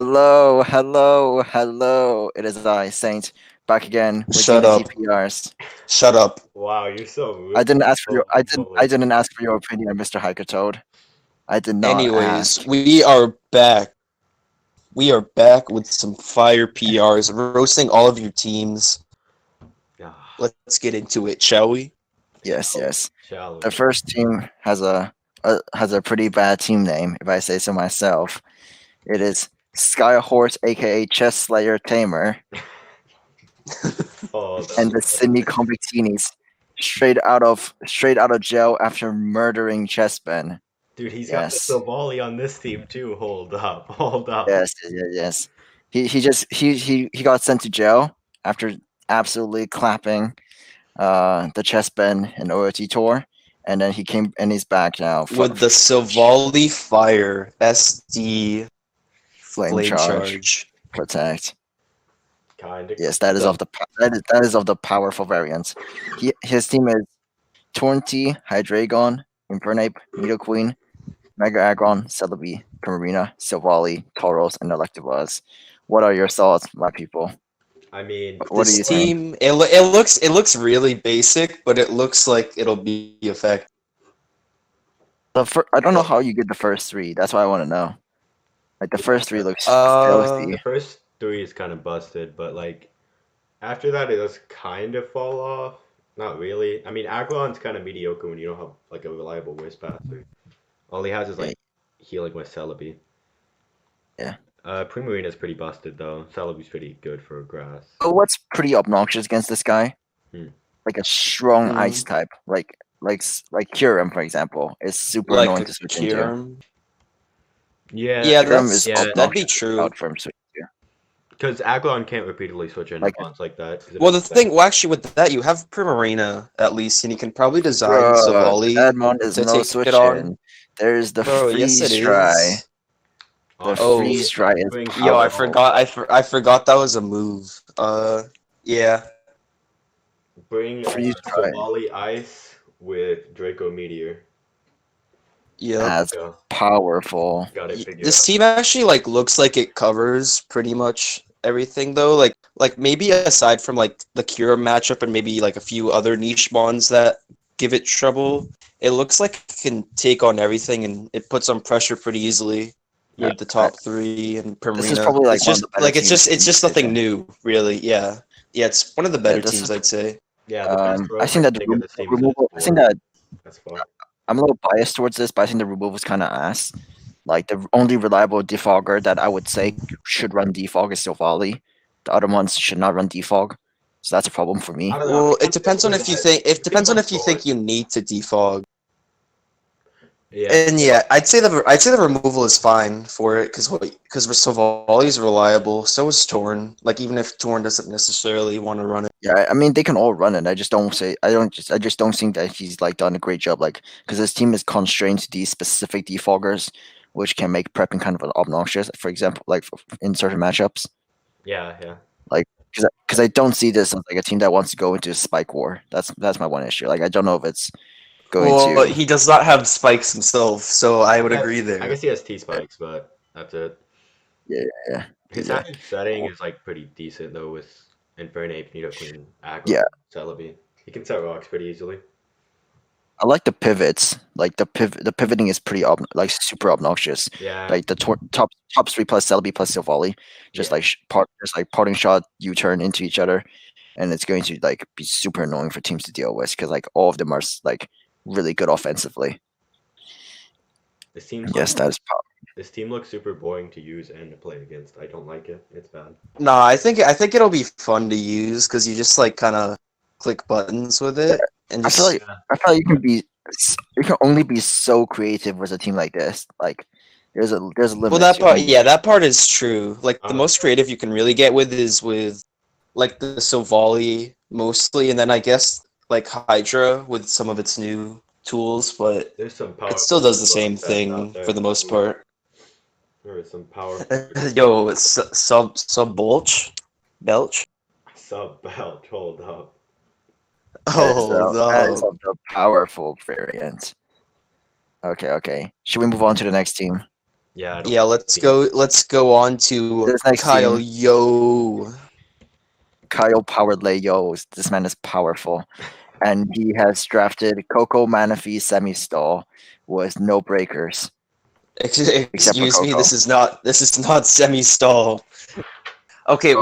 Hello, hello, hello. It is I, Saint, back again with Shut Unity up. PRs. Shut up. Wow, you're so I rude. didn't ask for your Oh, I bully. didn't ask for your opinion, Mr. Hiker Toad. I did not Anyways, ask. we are back. We are back with some fire PRs, roasting all of your teams. Ah, Let's get into it, shall we? Yes, yes. shall The we? first team has a pretty bad team name, if I say so myself. It is Skyhorse, aka Chess Slayer Tamer, Oh, and that's the Sydney Convictinis, straight out of jail after murdering Chessben. dude. He's got the Yes. Savali on this team too. Hold up, hold up. Yes, yes, yes. He got sent to jail after absolutely clapping the chest bend and OLT tour, and then he came and he's back now for With the Silvali Fire SD flame Flame charge Charge. protect. Kinda. Yes, that is The of the that is of the powerful variants. His team is Tornti, Hydreigon, Infernape, Nidoqueen, Mega Aggron, Celebi, Primarina, Silvally, Tauros, and Electabuzz. What are your thoughts, my people? I mean, What do this you think? team, it looks really basic, but it looks like it'll be effective. I don't know Like, how you get the first three. That's what I want to know. Like the first three looks uh, the filthy. first three is kind of busted, but like after that, it does kind of fall off. Not really. I mean, Aglon's kind of mediocre when you don't have like a reliable Wisp passer. All he has is Yeah, like healing with Celebi. yeah. Primarina's pretty busted though. Celebi's pretty good for grass. But what's pretty obnoxious against this guy? Hmm. Like a strong ice mm, type, like Kyurem, for example, is super like annoying a to switch into. Kyurem. Yeah, Yeah, Kyurem is yeah. that'd be obnoxiously true. hard for him to switch to. Because Aglon can't repeatedly switch into Like, bonds like that. 'Cause it Well, the doesn't thing, well, actually, with that, you have Primarina at least, and you can probably design bro, Savali Edmond is to no take it on. switching. There's the Bro, yes, it freeze dry. is. The Honestly, Oh, freeze dry is bring yo, I powerful. forgot. I forgot that was a move. Yeah. bring Freeze dry Savali Ice with Draco Meteor. Yep. as Go. powerful. Got it figured This out. team actually like looks like it covers pretty much everything though. Like maybe aside from like the Cure matchup and maybe like a few other niche bonds that give it trouble, it looks like it can take on everything and it puts on pressure pretty easily Yeah, with the top three and this is Permina. probably like It's one of the just better like teams it's in just nothing division. new, really. Yeah. Yeah, it's one of the Yeah, better this is. teams, I'd say. Yeah, the best I rogue think that the ending of this team is a removal. I think dwarf. that That's fuck. I'm a little biased towards this, but I think the removal is kind of ass. Like the only reliable defogger that I would say should run defog is Silvally. The other ones should not run defog, so that's a problem for I me. don't know. Well, it I'm still depends on putting if you that. think it Think depends on about if you Thor. think you need to defog. Yeah. And yeah, I'd say the removal is fine for it because Savali's reliable. So is Torn. Like even if Torn doesn't necessarily want to run it. Yeah, I mean they can all run it. I just don't think that he's like done a great job. Like because his team is constrained to these specific defoggers, which can make prepping kind of obnoxious. For example, like in certain matchups, Yeah, yeah. like because I don't see this as like a team that wants to go into a spike war. That's my one issue. Like I don't know if it's going Well, to. he does not have spikes himself, so I would Yeah, agree I there. guess he has T spikes, but that's it. Yeah, yeah, His yeah, average setting is like pretty decent though with Infernape, Nidoqueen, yeah. Aggro, Celebi. He can set rocks pretty easily. I like the pivots. Like the pivoting is pretty like super obnoxious. Yeah, Like the top three plus Celebi plus Silvally, just yeah. like just like parting shot U turn into each other, and it's going to like be super annoying for teams to deal with because like all of them are like really good offensively. This team's Yes, that is this team looks super boring to use and to play against. I don't like it. It's bad. No, I think it'll be fun to use because you just like kind of click buttons with it and I feel just like Yeah. I feel like you can only be so creative with a team like this. Like there's a well, limit that to how part, you yeah, that part is true. Like the Uh, most creative you can really get with is with like the Sovali mostly, and then I guess like Hydra with some of its new tools, but there's some it still powerful does the bug same sets out thing for there. the most part. There is some powerful Yo, it's sub belch. sub belt. Hold up. Oh that is no. of the powerful variant. Okay, okay. Should we move on to the next team? Yeah, I don't Yeah, like let's teams. go. Let's go on to This next Kyle. team, Yo, Kyle Powered Layos. This man is powerful. And he has drafted Coco Manaphy Semi-Stall with no breakers, except for excuse me. Coco. This is not semi-stall. Okay, Bro,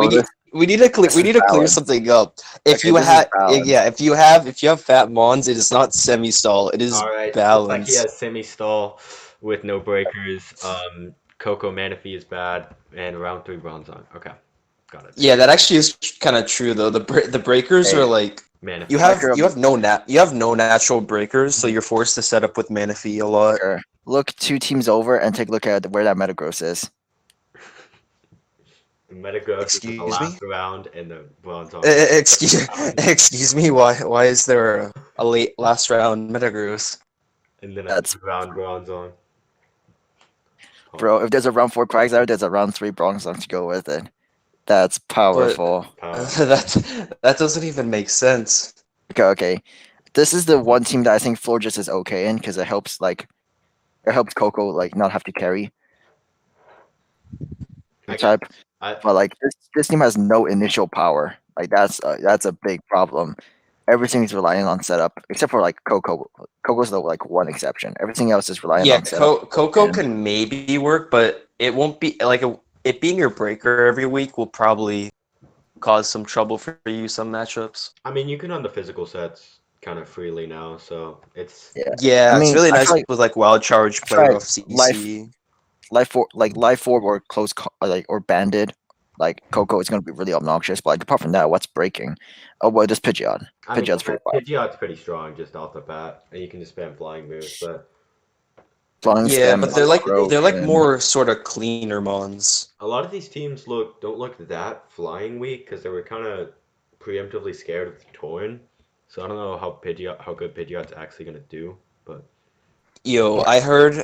we need to this is clear balanced. something up. If Okay, you this is have balanced. yeah, if you have fat mons, it is not semi-stall. It is All right, looks like he balance. has semi-stall with no breakers. Coco Manaphy is bad, and round 3 Bronzong. Okay, got it. Yeah, that actually is kind of true though. The breakers Hey, are like Manaphy. you have no natural breakers, so you're forced to set up with Manaphy a lot. Sure. Look 2 teams over and take a look at where that Metagross is. The Metagross is in the Excuse me. last round, and the Bronzong is in the Excuse second round. excuse me. Why is there a late last round Metagross? And then a That's round Bronzong. bro. If there's a round 4 Quagsire, there's a round 3 Bronzong to go with it. That's But powerful. Power. that doesn't even make sense. Okay. This is the one team that I think Florges is okay in because it helps Coco like not have to carry the I guess. type. I But like this team has no initial power. Like that's a big problem. Everything's relying on setup, except for like Coco. Coco's the like one exception. Everything else is relying Yeah, on setup. Coco And can maybe work, but it won't be like it being your breaker every week will probably cause some trouble for you some matchups. I mean, you can run the physical sets kind of freely now, so it's yeah, I Yeah, it's mean, really I nice feel like with like wild charge, I feel play like off CC. life forward or like or banded. Like Coco is gonna be really obnoxious, but like apart from that, what's breaking? Oh well, just Pidgeot. I mean, Pidgeot's pretty fire. Pidgeot's pretty strong just off the bat, and you can just spam flying moves, but Flying Yeah, stem but is they're like broken. more sort of cleaner mons. a lot of these teams don't look that flying weak because they were kind of preemptively scared of Torn. So I don't know how good Pidgeot's actually gonna do, but Yo, Yeah. I heard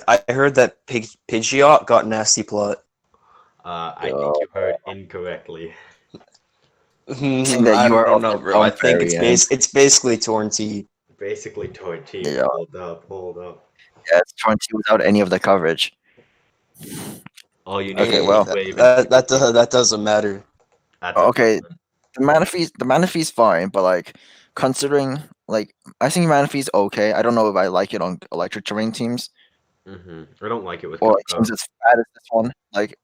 that Pidgeot got nasty plot. I think you heard incorrectly. Think that I you are don't of know, the bro. I wrong think variant. it's basically Torn. Basically, Torn T. Yeah, Hold up. yeah, it's 20 without any of the coverage. All you need Okay, is well, Wave and That doesn't matter. That's okay, irrelevant. the Manaphy's fine, but like considering like I think Manaphy's okay. I don't know if I like it on electric terrain teams I don't like it with or like Coco. teams as fat as this one. Like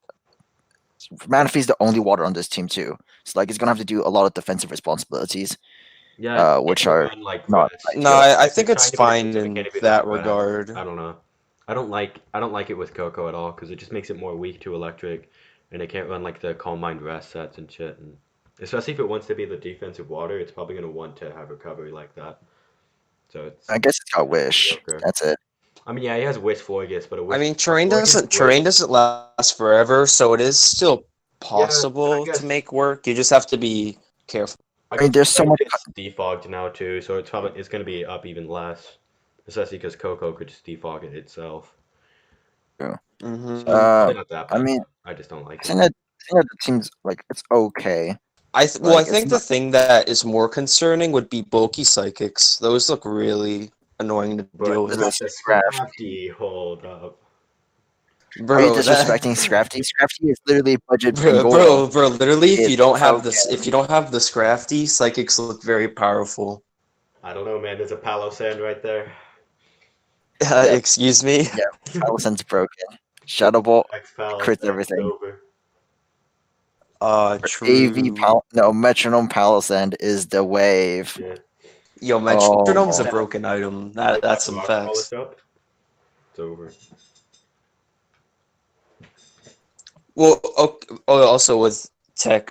Manaphy's the only water on this team too, so like it's gonna have to do a lot of defensive responsibilities, Yeah, it which can't are run like not rest. No, ideal. I If think it's it's trying to be fine defensive, it can't in even run that rest. regard. I don't know. I don't like it with Coco at all because it just makes it more weak to electric, and it can't run like the Calm Mind rest sets and shit. And especially if it wants to be the defensive water, it's probably gonna want to have recovery like that. So it's I guess it's got kind of wish. mediocre. That's it. I mean, yeah, he has Wish Florges, but I mean, a Florges terrain Wish. doesn't last forever, so it is still Yeah, and I possible to guess make work. You just have to be careful. I I mean, guess there's so Wish much. is defogged now too, so it's gonna be up even less, especially because Coco could just defog it itself. So it's Hmm Uh, probably not that I bad. mean, I just don't like I it. think that the team's like it's okay. I Like it's think the not. thing that is more concerning would be bulky psychics. Those look really annoying to But deal This with. is that's a Scraft. Scrafty hold up. Are you Bro, disrespecting Scrafty? Scrafty is literally budget Pangoro. literally, if you It's don't have this, broken. if you don't have the Scrafty, psychics look very powerful. I don't know, man. There's a Palo Sand right there. Yeah, Excuse me. yeah. Palosan's broken. Shadow Ball X Palo crits Sand is everything. over. True. No, Metronome Palisand is the wave. Yeah. Yo, Oh Metronome's a man. broken item. Put that That's some rock facts. polish up. It's over. Well, also with tech,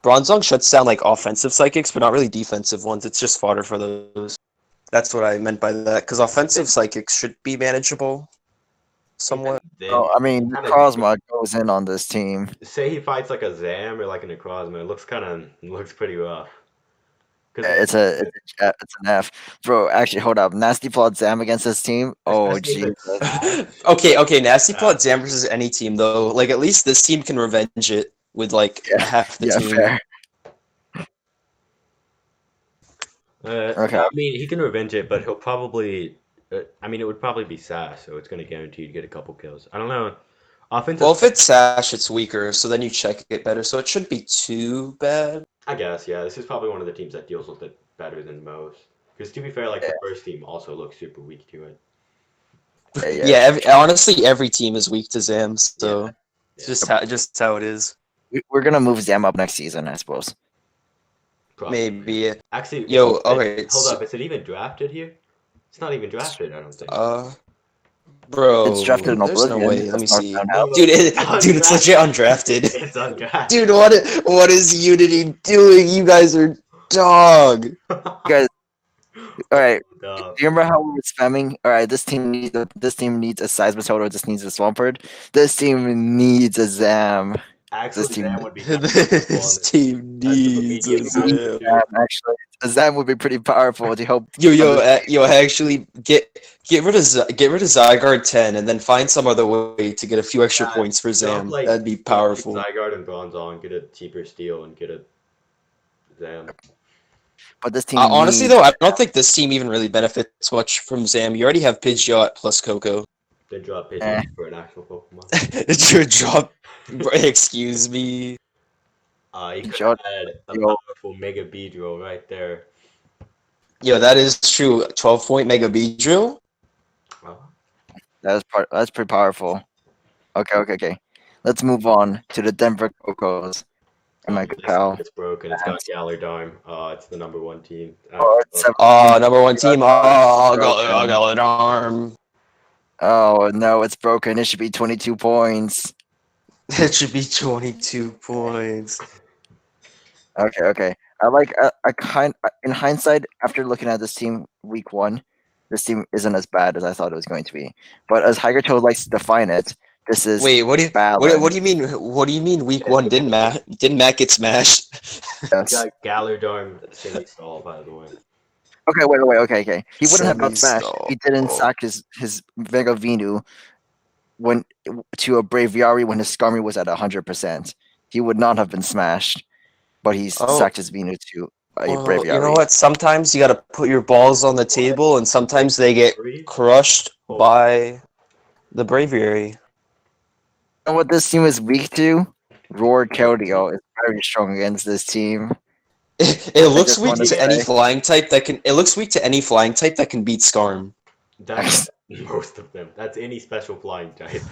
Bronzong shuts down like offensive psychics, but not really defensive ones. It's just fodder for those. That's what I meant by that, because offensive psychics should be manageable Even somewhat. then, Oh, I mean, kind of Necrozma goes in on this team. say he fights like a Zam or like a Necrozma. It looks pretty rough. Because It's an F, bro. Actually, hold up. Nasty Plot Zam against this team. Oh especially if Jesus. it's Sash. Okay, Nasty Plot Sash. Zam versus any team though. Like at least this team can revenge it with like Yeah, half the yeah, team. fair. I Okay. mean, he can revenge it, but he'll probably I mean, it would probably be Sash, so it's going to guarantee you get a couple kills. I don't know. Offensive, Well, if it's Sash, it's weaker, so then you check it better. So it shouldn't be too bad. I guess, yeah. This is probably one of the teams that deals with it better than most. Because to be fair, like Yeah, the first team also looks super weak to it. yeah. Yeah, honestly, every team is weak to Zam, Yeah, so it's yeah, just how it is. We're gonna move Zam up next season, I suppose. probably. Maybe. Actually, Yo, okay, hold up. Is it even drafted here? It's not even drafted, I don't think. uh, It's drafted bro, in there's no Oblivion. way. Let That's me not see, found No, out. no, dude. it's Dude, it's legit undrafted. undrafted. It's undrafted. Dude, what is Unity doing? You guys are dog. You guys, all right. Duh. Do you remember how we were spamming? All right, this team needs a Seismitoad. This needs a Swampert. This team needs a Zam. This Actually, Zam team would be kind of powerful on This this team. team As the needs a medium needs passive Zam. too. Zam. Actually, a Zam would be pretty powerful to help. Yo, on this. actually get rid of Zygarde 10 and then find some other way to get a few extra Yeah, points for dump Zam. like That'd be dump like powerful. Zygarde and Bronzong, get a cheaper steal and get a Zam. But this team Honestly, needs. though, I don't think this team even really benefits much from Zam. You already have Pidgeot plus Coco. Then drop Eh, Pidgeot for an actual Pokemon. It's your drop. Excuse me. You could Jot, have had a yo, powerful Mega Beedrill right there. Yo, that is true. 12-point Mega Beedrill. Well, that's pretty powerful. Okay. Let's move on to the Denver Cocos. And my good this team pal. is broken. It's got Galardarm. It's the number one team. Oh, it's Number one team. Oh, broken. got arm. Oh no, it's broken. It should be 22 points. It should be 22 points. Okay. I kind in hindsight, after looking at this team week one, this team isn't as bad as I thought it was going to be. But as Hygertoad likes to define it, this is Wait, balance. what do you mean? What do you mean? Week one didn't Matt get smashed? It's Yes. got Galardarm semi-stall, by the way. Okay, wait. Okay. He wouldn't have got smashed if he didn't Semi-stall. sack his Mega Venu when to a Braviary when his Skarmory was at 100%. He would not have been smashed, but he Oh, sacked his Venu to a well, you know Braviary. what? Sometimes you gotta put your balls on the table, and sometimes they get Three. crushed Oh, by the Braviary. You know what this team is weak to? Roar what? Keldeo is very strong against this team. It I looks just weak want to to any say. flying type that can. It looks weak to any flying type that can beat Skarm. That's most of them. That's any special flying type.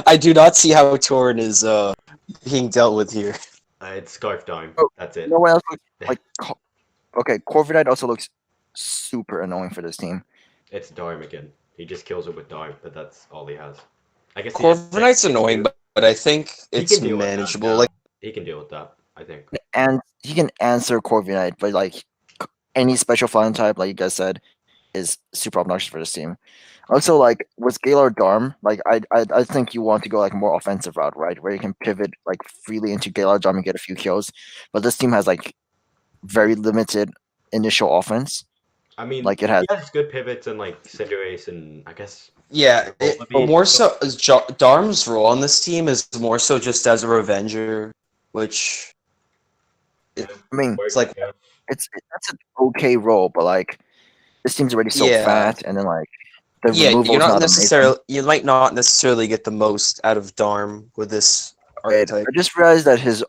I do not see how Torn is being dealt with here. It's Scarf Darm. Oh, That's You it. know what else looks like? Okay, Corviknight also looks super annoying for this team. It's Darm again. He just kills it with Darm, but that's all he has. I guess he has Corviknight's annoying, but I think he it's can deal with that. manageable. Yeah. Like, He can deal with that, I think. And he can answer Corviknight, but like any special flying type, like you guys said, is super obnoxious for this team. Also, like with Galar Darm, like I think you want to go like more offensive route, right? Where you can pivot like freely into Galar Darm and get a few kills. But this team has like very limited initial offense. I mean, Like it has he has good pivots and like Cinderace and I guess yeah, Volbeat. more so Darm's role on this team is more so just as a revenger, which I mean it's like that's an okay role, but like this team's already so yeah, fat, and then like the yeah. removal is not amazing. You might not necessarily get the most out of Darm with this Wait, archetype. I just realized that his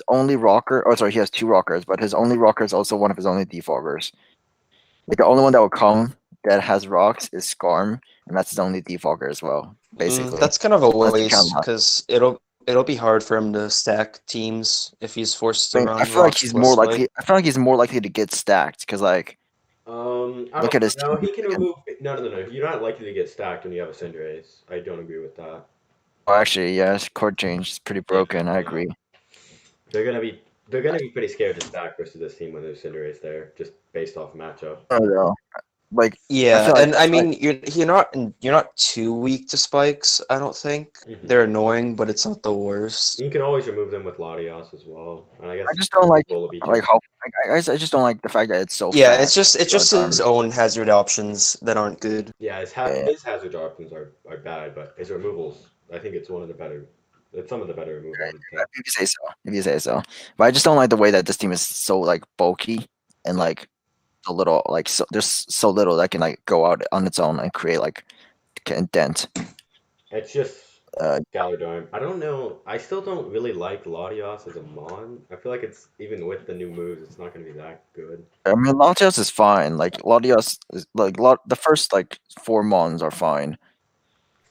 only rocker. Oh, sorry, he has two rockers, but his only rocker is also one of his only defoggers. Like the only one that will come that has rocks is Skarm, and that's his only defogger as well. Basically, That's kind of a unless you count waste that. because it'll be hard for him to stack teams if he's forced I to mean, run rocks plus spike. I feel like he's more likely to get stacked because like I look don't at his know. team. He can remove. No. You're not likely to get stacked when you have a Cinderace. I don't agree with that. Oh, actually, yes, chord change is pretty broken. I agree. They're gonna be pretty scared to stack versus this team when there's Cinderace there, just based off matchup. I don't know. Like I Yeah, feel like and I mean you're not too weak to spikes. I don't think Mhm. they're annoying, but it's not the worst. You can always remove them with Latias as well, and I guess I just don't like Volbeat too. like how I just don't like the fact that it's so Yeah, fat. it's just his own hazard options that aren't good. Yeah, Yeah. his hazard options are bad, but his removals, I think it's one of the better. It's some of the better removals. I would say. If you say so, but I just don't like the way that this team is so like bulky and like so little, like there's so little that can like go out on its own and create like can dent. It's just Uh, Galadorn. I don't know. I still don't really like Latios as a mon. I feel like it's even with the new moves, it's not gonna be that good. I mean, Latios is fine. Like Latios is like the first like 4 mons are fine.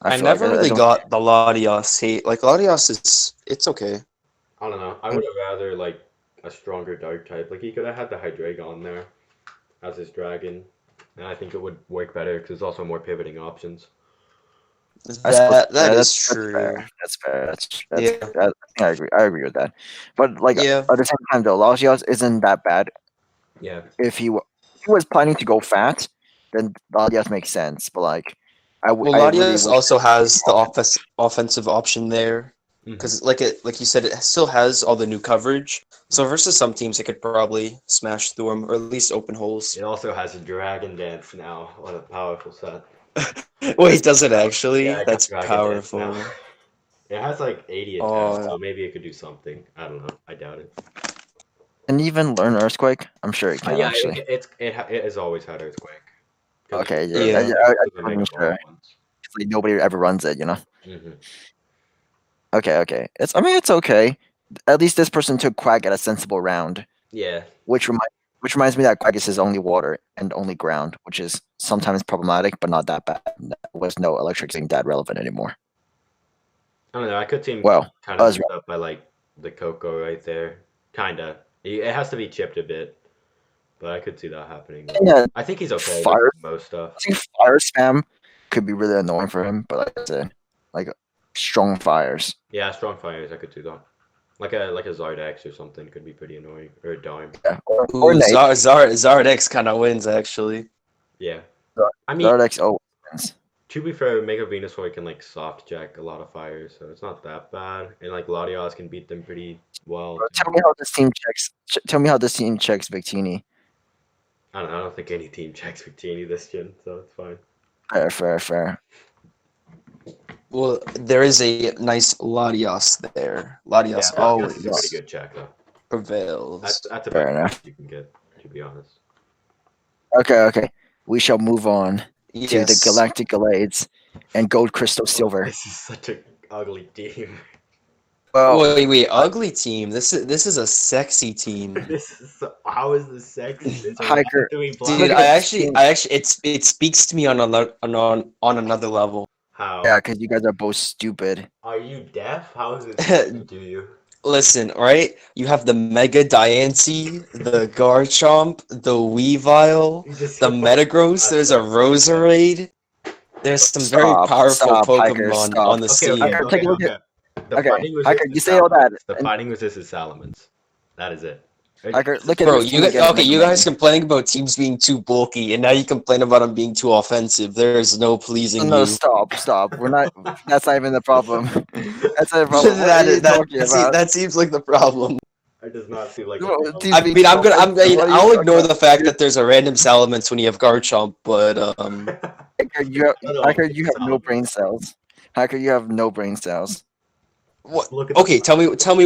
I feel like never I really don't. got the Latios hate. Like Latios is it's okay. I don't know. I would have rather like a stronger dark type. Like he could have had the Hydreigon there as his dragon, and I think it would work better because there's also more pivoting options. I suppose That is that's fair. true. That's fair. Yeah. I think I agree. I agree with that. But like Yeah. at the same time, though, Latios isn't that bad. Yeah. If he was planning to go fat, then Latios makes sense. But like, Well, I really Latios wish. also has the offensive option there Mhm. because, like you said, it still has all the new coverage. So versus some teams, it could probably smash through them or at least open holes. It also has a dragon dance now. What a powerful set. Wait, does it Yeah, actually? I got That's dragon dance powerful. now. It has like 80 attacks, Oh, so maybe it could do something. I don't know. I doubt it. And even learn Earthquake. I'm sure it can Yeah, actually. it has always had earthquake. 'Cause Okay, yeah, Yeah. I it was a wasn't mega sure. ball once. It's like nobody ever runs it, you know. Mhm. Okay. It's I mean it's okay. At least this person took Quack at a sensible round, Yeah. which reminds me that Quack is only water and only ground, which is sometimes problematic, but not that bad. There was no electric thing that relevant anymore. I don't know. I could see him Well, kind of Buzz, messed up by like the Coco right there. Kinda. It has to be chipped a bit, but I could see that happening. Though. yeah, I think he's okay with fire. most stuff. I think fire spam could be really annoying for him, but like I said, like strong fires. Yeah, strong fires. I could do that. Like a Zardex or something could be pretty annoying, or a Dime. Yeah, or ooh, Nate. Zardex kind of wins actually. Yeah. Zard- I mean, Zardex always wins. to be fair, Mega Venusaur can like soft jack a lot of fires, so it's not that bad. And like Latios can beat them pretty well. Bro, tell me how this team checks. Tell me how this team checks Victini. I don't know. I don't think any team checks Victini this gen, so it's fine. Fair. Well, there is a nice Latios there. Latios Yeah, Latios is a pretty always good check though. prevails. That's Fair about enough. as you can get, to be honest. Okay. We shall move on to the Yes. Galactic Gallades and Gold Crystal Silver. This is such an ugly team. Well, Wait, ugly team. This is a sexy team. How is this sexy? It's a Hiker. doing Dude, Look at I this actually, team. it speaks to me on another level. How? Yeah, because you guys are both stupid. Are you deaf? How is it sexy to you? Listen, right? You have the Mega Diancie, the Garchomp, the Weavile, the Metagross. There's a Roserade. There's some very powerful Hiker, Pokemon stop. on the Okay, scene. Hiker, take a look okay. The Okay, fighting resist Hiker, is you say all that. Salamence. The fighting resist is Salamence. That is it. Hiker, look at Bro, this you team against okay? You Mega guys Man. complaining about teams being too bulky, and now you complain about them being too offensive. There is no pleasing No, you. stop. We're not. That's not even the problem. That's not the problem. What are you talking about? That seems like the problem. It does not seem like No, a teams I being mean, offensive. What are you I'll talking ignore about? the fact that there's a random Salamence when you have Garchomp, but Hiker, you have no brain cells. Hiker, you have no brain cells. what? Look at the Okay, tell me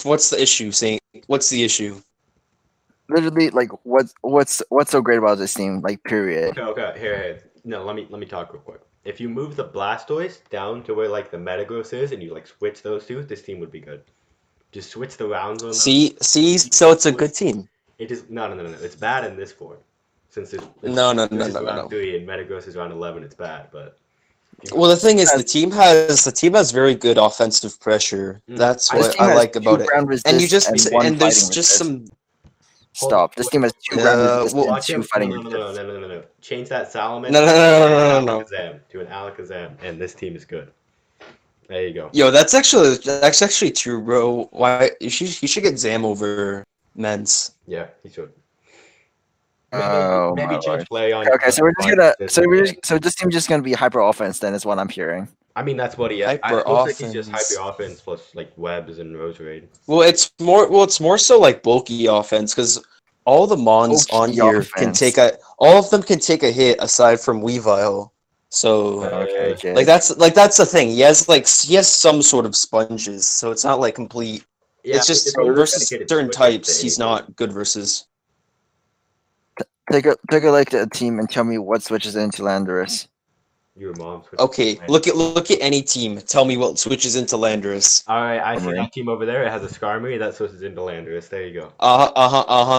what's the issue? Saying what's the issue? Literally, like, what's so great about this team? Like, period. Okay. Here. No, let me talk real quick. If you move the Blastoise down to where like the Metagross is, and you like switch those two, this team would be good. Just switch the rounds on them. See, so it's a good team. It is no. It's bad in this form, since it's No. round 3 and Metagross is round 11. It's bad, but Well, the thing is, the team has very good offensive pressure. That's This what I like about it. And you just one and there's fighting just resist. some. Stop. This team has 2 ground resist well, and watch 2 him. fighting No. resist. Change that Salamence No. to an Alakazam, and this team is good. There you go. Yo, that's actually true, bro. Why you should get Zam over Mens. Yeah, he should. Oh, Maybe my change lord. play on. Okay, so we're just gonna so this team's just gonna be hyper offense then is what I'm hearing. I mean, that's what he is. Hyper It looks like he's just offense. hyper offense plus like webs and Roserade. Well, it's more so like bulky offense because all the Mons on Bulky here offense. all of them can take a hit aside from Weavile. So Okay. like that's the thing. He has some sort of sponges, so it's not like complete. Yeah, It's just it's only versus dedicated certain switches types, to he's anything. not good versus. take a look at the team and tell me what switches into Landorus. Your mom switches. Okay, look at any team. Tell me what switches into Landorus. All right, I see Skarmory. that team over there. It has a Skarmory that switches into Landorus. There you go.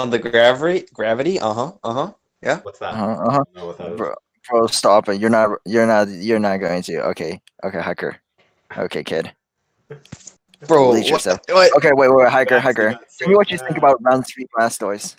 The gravity. Yeah. What's that? Uh-huh, I uh-huh. don't know what that is. Bro, stop it. You're not going to. Okay, hacker. Okay, kid. Bro, Release yourself. what? Okay, wait, hiker. Maxie got Tell me so what you think bad. about round 3 Blastoise.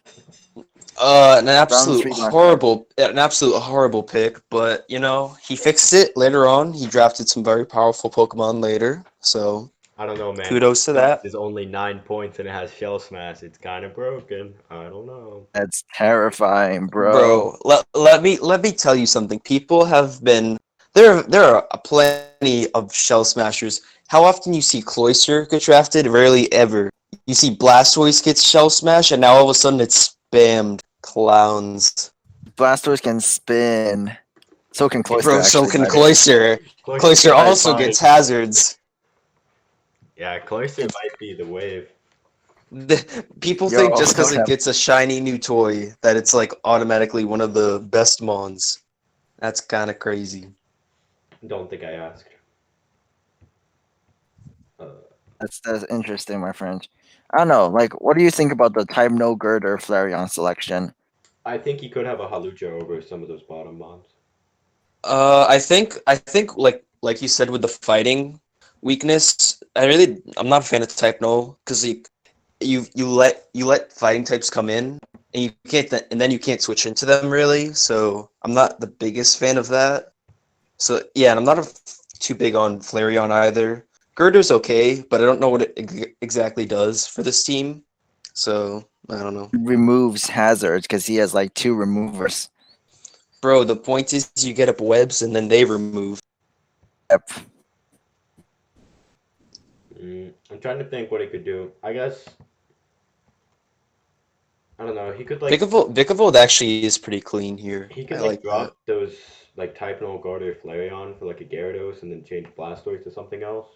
An Round absolute 3 Blastoise. horrible pick. But you know, he fixed it later on. He drafted some very powerful Pokemon later. So I don't know, man. kudos to that. There's only 9 points and it has Shell Smash. It's kind of broken. I don't know. That's terrifying, bro. Bro, let me tell you something. People have been there are plenty of Shell Smashers. How often you see Cloyster get drafted? Rarely ever. You see Blastoise gets Shell Smash, and now all of a sudden it's spammed. Clowns. Blastoise can spin. So can Cloyster, Bro, so actually. can but- Cloyster. Cloyster might also find- gets hazards. Yeah, Cloyster might be the wave. People Yo, think just because don't it gets a shiny new toy that it's like automatically one of the best mons. That's kind of crazy. Don't think I asked. That's interesting, my friend. I don't know. Like, what do you think about the Type No Girder Flareon selection? I think he could have a Halucha over some of those bottom mons. I think like you said with the fighting weakness, I'm not a fan of type no because you let fighting types come in and you can't and then you can't switch into them really. So I'm not the biggest fan of that. So yeah, and I'm not too big on Flareon either. Girder's okay, but I don't know what it exactly does for this team. So I don't know. Removes hazards because he has like 2 removers. Bro, the point is you get up webs and then they remove. Yep. I'm trying to think what he could do. I guess I don't know. He could like Vikavolt actually is pretty clean here. he could I like like drop those like Type No Guard or Flareon for like a Gyarados and then change Blastoise to something else.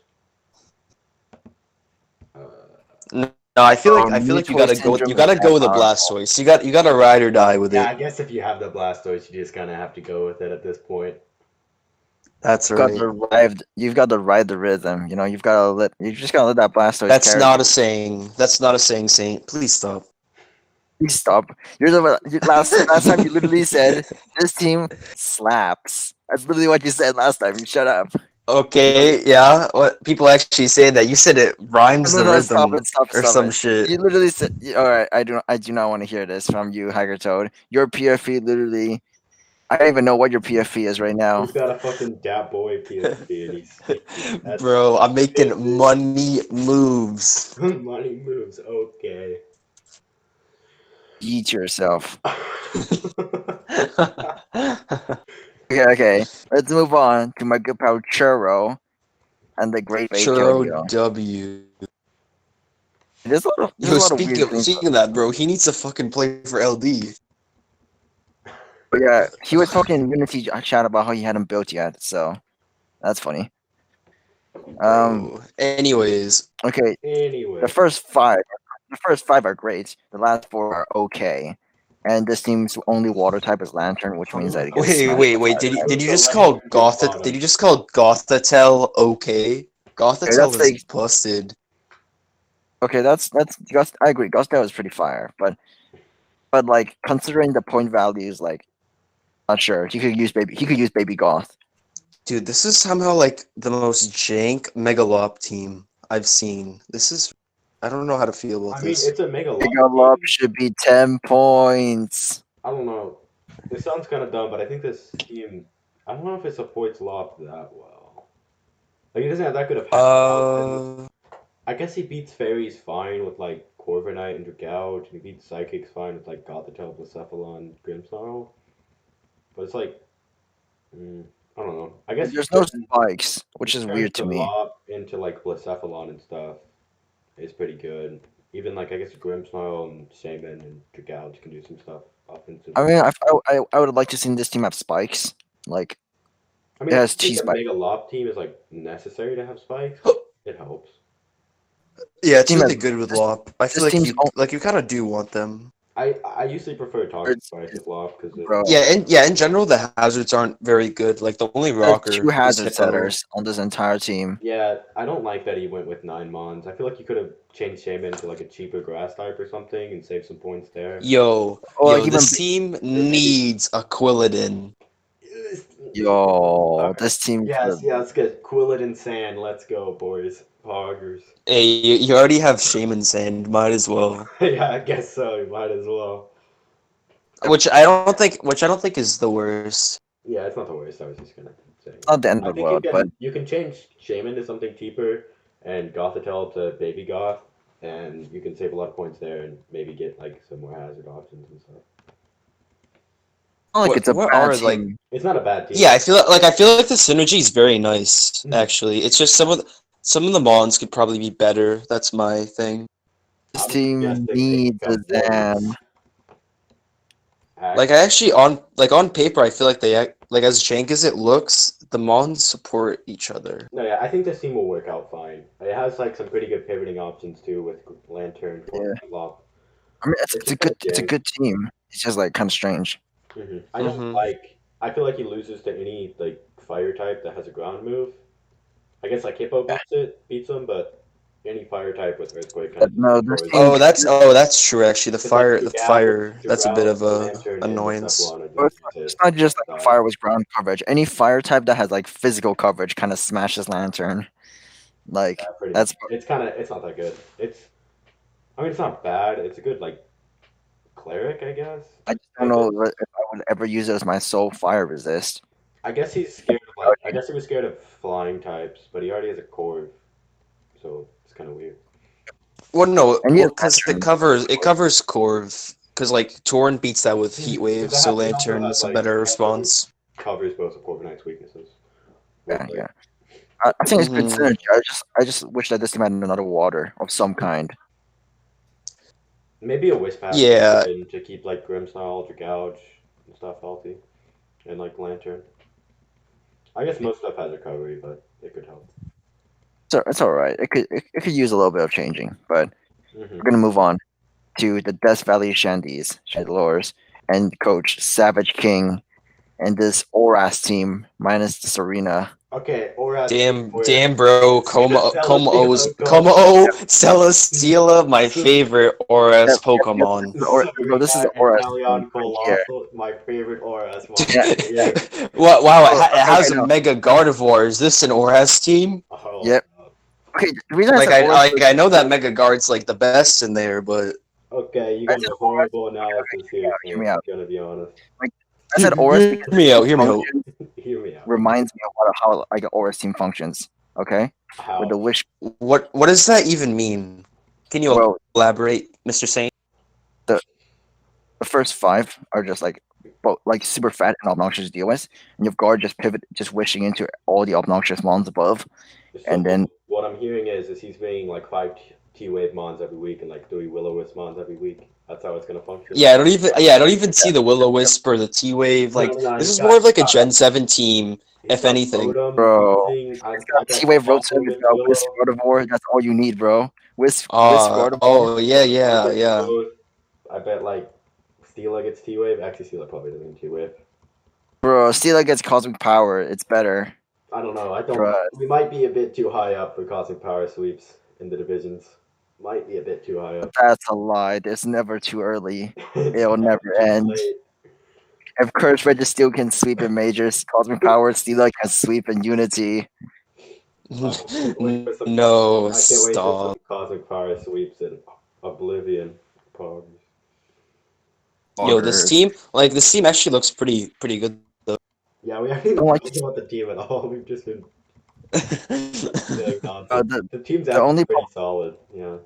that. No, I feel like you Mutoid gotta Syndrome you gotta is go with the powerful. Blastoise. You gotta ride or die with Yeah, I it. guess if you have the Blastoise, you just kind of have to go with it at this point. That's You've got right. to ride. You've got to ride the rhythm. You know, you've got to let. You just gotta let that Blastoise. That's carry not you. a saying. That's not a saying, Saint. Please stop. Please stop. You're the last time you literally said this team slaps. That's literally what you said last time. You shut up. Okay, yeah. What people actually say that you said it rhymes the No, rhythm stop or it. some shit. You literally said. All right, I do not want to hear this from you, Hacker Toad. Your PFE literally. I don't even know what your PFE is right now. He's got a fucking Dat Boy PSP and he's that's Bro, I'm making business. money moves. Money moves. Okay. Eat yourself. Okay. Let's move on to my good pal Churro and the Great Churro Yo. W. There's a lot of Yo, weird things. speaking of that, bro, he needs to fucking play for LD. But yeah, he was talking in Unity chat about how he hadn't built yet, so that's funny. Anyways, Okay, Anyway, the first five are great. The last 4 are okay. And this team's only water type is Lantern, which means that it gets smashed wait. by Did you So just like call the Gotha? bottom. Did you just call Gothatel okay? Gothatel that's is like- busted. Okay, that's Gust. I agree. Gustel is pretty fire, but like considering the point values, like not sure. He could use baby Goth. Dude, this is somehow like the most jank Megalop team I've seen. I don't know how to feel about I mean, this. it's a Mega Megalop should be 10 points. I don't know. This sounds kind of dumb, but I think this team. I don't know if it supports Lop that well. Like, he doesn't have that good of hack. I guess he beats Fairies fine with like Corviknight and Dragouch, and he beats Psychics fine with like Gothitelle, Blacephalon, Grimmsnarl. But it's like, I don't know. I guess There's no spikes, which is weird to me. Lop into like Blacephalon and stuff is pretty good. Even like I guess Grimmsnarl and Shaman and Dragouch can do some stuff offensive. I mean, I would like to see this team have spikes. Like, I mean, it I has think cheese a spike. Mega Lop team is like necessary to have spikes. It helps. Yeah, it's Team really has- good with this- Lop. I feel this like team's you kind of do want them. I usually prefer toxic It's, spices loft because bro. Yeah, in general, the hazards aren't very good. Like the only There's rocker two is hazard Hippo. setters on this entire team. yeah, I don't like that he went with 9 mons. I feel like you could have changed Shaman to like a cheaper grass type or something and saved some points there. Or like even This team Or maybe needs a Quilladin. yo, Okay. this team Yes, could yeah, let's get Quillet and Sand. Let's go, boys. Poggers. Hey, you already have Shaman Sand, might as well. Yeah, I guess so. You might as well. Which I don't think is the worst. Yeah, it's not the worst. I was just gonna say. not the end I of the think you world, but can you can change Shaman to something cheaper and Gothitelle to Baby Goth, and you can save a lot of points there and maybe get like some more hazard options and stuff. not like it's a What bad are like team. It's not a bad team. Yeah, I feel like the synergy is very nice, Mhm. actually. It's just some of the mons could probably be better. That's my thing. This I'm team suggesting they needs a become Zam. warriors. Like I actually on paper I feel like like as jank as it looks, the mons support each other. No, yeah, I think this team will work out fine. It has like some pretty good pivoting options too with Lantern, Yeah, Lob. I mean It's just kind of it's a jank. good team. It's just like kind of strange. I don't Mm-hmm. like. I feel like he loses to any like fire type that has a ground move. I guess like Hippo beats him, but any fire type with Earthquake kind But of no, this destroys team him. That's true actually. It's like The through fire that's a bit Drought, of a Lantern, and the annoyance. Cephalon are Well, doing it's his not just like side. fire with ground coverage. Any fire type that has like physical coverage kind of smashes Lantern. Yeah, Like pretty much. that's It's not that good. I mean it's not bad. It's a good like cleric, I guess. I just don't And know if I would ever use it as my sole fire resist. I guess he's scared of like I guess he was scared of flying types, but he already has a core, so it's kind of weird. Well, no, And he has because Lantern. it covers Corv. Because like Torn beats that with Heat Wave, so It also has Lantern's a like better Lantern response. covers both of Corviknight's weaknesses. Yeah, With like yeah. I think it's good Hmm synergy. I just wish that this team had another water of some kind. maybe a Wisp Pack Yeah, to keep like Grimmsnarl, Ultra Gouge and stuff healthy, and like Lantern. I guess most stuff has recovery, but it could help. So it's all right. It could use a little bit of changing, but Hmm we're gonna move on to the Death Valley Shandies, Chandelors, and Coach Savage King, and this Oras team minus the Serena. Okay, Oras team with damn, bro, Como O, Celesteela, my favorite Yep, ORS yep, yep. Pokemon. This is Serena the and Oras team Talion right here. Colossal, my favorite Oras mon Yeah. right here. Wow, Oh, it okay, has okay, a no. Mega Gardevoir. Is this an ORS team? Oh, Yep. Okay, the reason I said Oras was I know that because Mega Guard's like the best in there, but okay, you I got said a Oras. horrible analysis here, Hear me Saint. out. Gonna be honest. Like I said Oras because hear me its out, hear me out. function Hear me out. reminds me of how like an Oras team functions. Okay, with How? the wish. What does that even mean? Can you Well, elaborate, Mr. Saint? the the first five are just like like super fat and obnoxious to deal with, and you've guard just pivot, just wishing into all the obnoxious mons above, and So then what I'm hearing is he's being like five T-Wave mons every week and like three Will-O-Wisp mons every week. That's how it's gonna function. I don't even see the Will-O-Wisp or the T-Wave. No, Like no, this he's is more of got like a Gen 7 team, he's if got anything. Rotom bro, using. it's I got bet T-Wave Colossal Rotom, it's against got Wisp Willow. Gardevoir. That's all you need, bro. Wisp Gardevoir. Oh yeah, Colossal gets yeah. both. I bet like Steela gets T-Wave. Actually, Steela probably doesn't get T-Wave. Bro, Steela gets cosmic power. It's better. I don't know. I don't. Bro, We might be a bit too high up for Cosmic Power sweeps in the divisions. Might be a bit too high up. that's a lie. It's never too early. It's It'll never never too end. late. If Curse Registeel can sweep in majors, Cosmic Power Steela can sweep in Unity. I can't wait for some. No, I can't wait for some stop. Cosmic Power sweeps in Oblivion. Pogs. Yo, Augers. this team actually looks pretty good though. Yeah, we haven't even Don't like talked about the team at all. We've just been saying uh, nonsense. the The team's the actually only pretty solid. Yeah.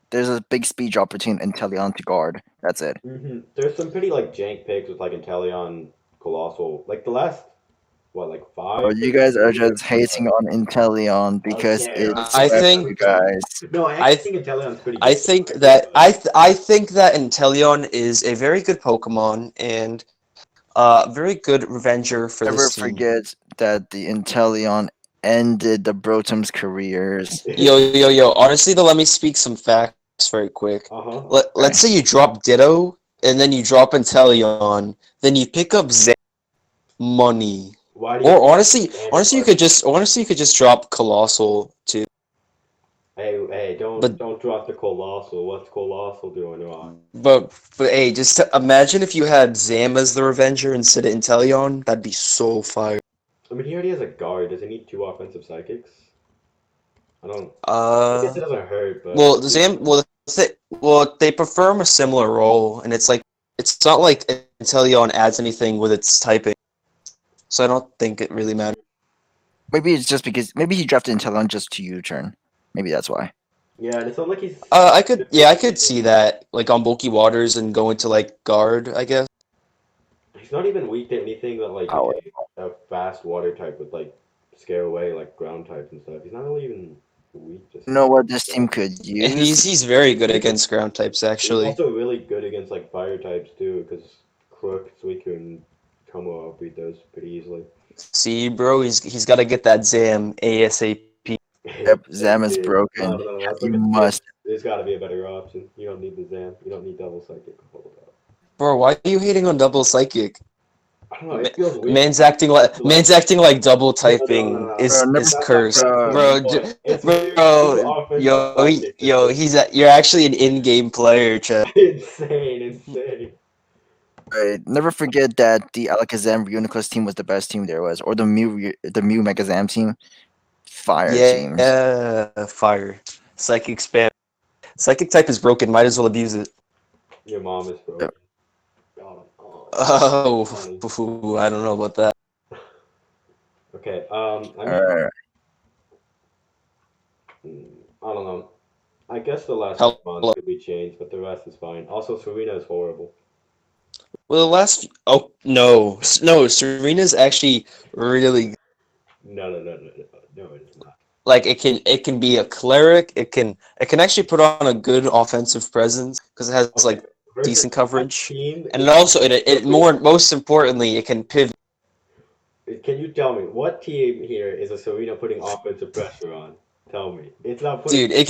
there's a big speed drop between Inteleon to guard. That's it. There's some pretty like jank picks with like Inteleon, Colossal. Like the last what like Bro, five you picks. guys are just hating on Inteleon because Okay, it's I okay. better, think you guys. No, I I actually th- think Inteleon's pretty good. I think that Inteleon is a very good Pokemon and very good Revenger for Never this team. forget that the Inteleon ended the Brotom's careers. Yo. Honestly, though, let me speak some facts. very quick. Uh-huh. Let's say you drop Ditto, and then you drop Inteleon, then you pick up Zam money. Why do you Or think honestly, you could just drop Colossal too. Hey, But don't drop the Colossal. What's Colossal doing wrong? but hey, imagine if you had Zam as the Revenger instead of Inteleon. That'd be so fire. I mean, he already has a guard. Does he need two offensive psychics? I don't. I guess Uh, it doesn't hurt, but well, Zam. Well, they perform a similar role, and it's not like Inteleon adds anything with its typing, so I don't think it really matters. Maybe it's just because maybe he drafted Inteleon just to U-turn. Maybe that's why. yeah, and it's not like he's. I could see that, like on bulky waters and go into like guard, I guess. He's not even weak to anything that like Power. a fast water type would like scare away like ground types and stuff. He's not really even weak to You know stuff. what this team could And use? he's very good against ground types, He's actually. also really good against like fire types too, because Crook, Suicune, and Tomo beat those pretty easily. See, bro, he's got to get that Zam ASAP. Yep, Zam is Dude, broken. I don't know. Let's You look at must. There's got to be a better option. You don't need the Zam. You don't need double psychic. Hold up. Bro, why are you hating on double psychic? I don't know. It feels weird. Man's acting like double typing No. is Bro, is never- cursed, bro, It's weird to offensive psychic. you're actually an in-game player, Chad. Insane. Right. Never forget that the Alakazam Reuniclus team was the best team there was, or the Mew Megazam team. Fire teams. Yeah, fire. Psychic spam. Psychic type is broken. Might as well abuse it. Your mom is broken. Oh, funny. I don't know about that. Okay. I mean, I don't know. I guess the last Hello. month could be changed, but the rest is fine. Also, Serena is horrible. Well, the last. Oh no, Serena's actually really No, it is not. like it can be a cleric. It can actually put on a good offensive presence because it has like Versus decent that coverage, team, and it most importantly it can pivot. Can you tell me what team here is a Serena putting offensive pressure on? Tell me. It's not putting. Dude, it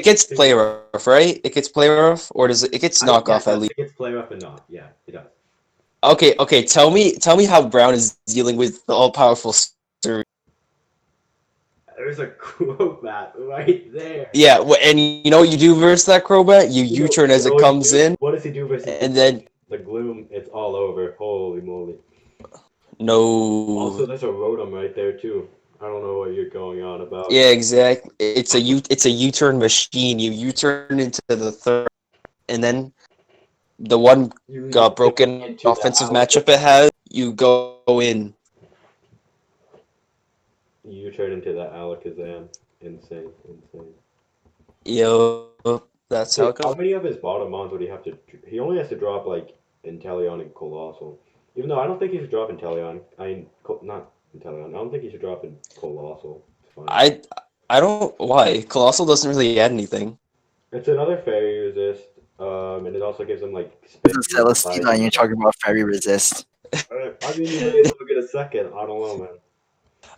gets play rough, right? It gets play rough, or does it gets knockoff at least? It gets play rough and not. Yeah, it does. Okay. Tell me how Brown is dealing with the all powerful. There's a Crobat right there. Yeah, and you know what you do versus that Crobat? You U-turn as it comes in, What does he do versus and then the gloom? It's all over. Holy moly. no. Also, there's a Rotom right there too. I don't know what you're going on about. Yeah, exactly. It's a U-turn machine. You U-turn into the third, and then the one You broken into the offensive out- matchup it has, you go in. You turn into that Alakazam. Insane. Yo, that's how it How goes. many of his bottom mons would he have to? He only has to drop like Inteleon and Colossal. Even though I don't think he should drop Inteleon. Not Inteleon. I don't think he should drop in Colossal. It's fine. I don't why Colossal doesn't really add anything. It's another fairy resist. And it also gives him like. This is Celestina, and you're talking about Fairy Resist. I mean, you may as well get a second. I don't know, man.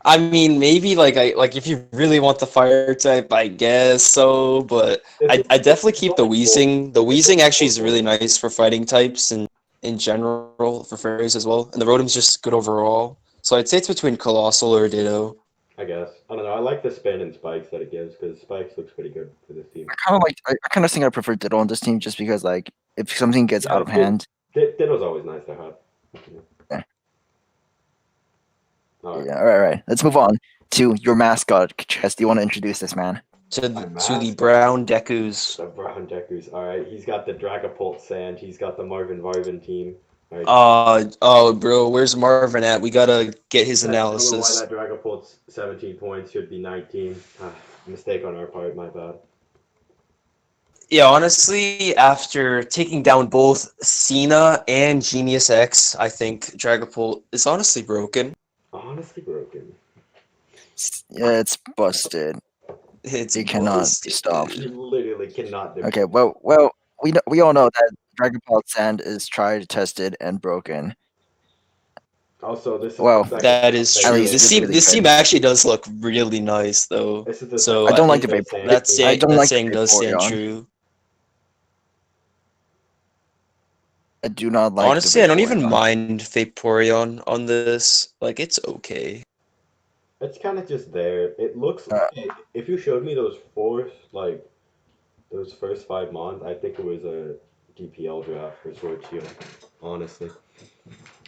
I mean, maybe like if you really want the fire type, I guess so. But I definitely keep the Weezing. The Weezing actually is really nice for fighting types and in general for fairies as well. And the Rotom's just good overall. So I'd say it's between Colossal or Ditto. I guess. I don't know. I like the spin and spikes that it gives because spikes looks pretty good for this team. I kind of think I prefer Ditto on this team just because like if something gets out of hand. Ditto's always nice to have. Yeah. All right. Yeah, all right. Let's move on to your mascot, Chess. Do you want to introduce this man? To My the mascot. brown Dekus. The Brown Dekus. All right. He's got the Dragapult Sand. He's got the Marvin Varvin team. All right. Oh, bro, where's Marvin at? We gotta get his I don't know why analysis. that Dragapult's 17 points should be 19. Mistake on our part. My bad. Yeah, honestly, after taking down both Cena and Genius X, I think Dragapult is honestly broken. Honestly broken. Yeah, it's busted. It's It cannot be busted. stopped. You literally cannot. Okay, well, we all know that Dragon Ball Sand is tried, tested, and broken. Also, this is Well, the second That is time At true. least This it's team, really this good. team actually does look really nice, though. This is the So I don't like second the time Vaporeon. Sand that team- saying, I don't that like the saying does stand Vaporeon. true. I do not like the Honestly, I don't even Vaporeon. mind Vaporeon on this. Like, it's okay. It's kind of just there. It looks Uh, okay. If you showed me those first five mons, I think it was a DPL draft for Sword Shield. Honestly,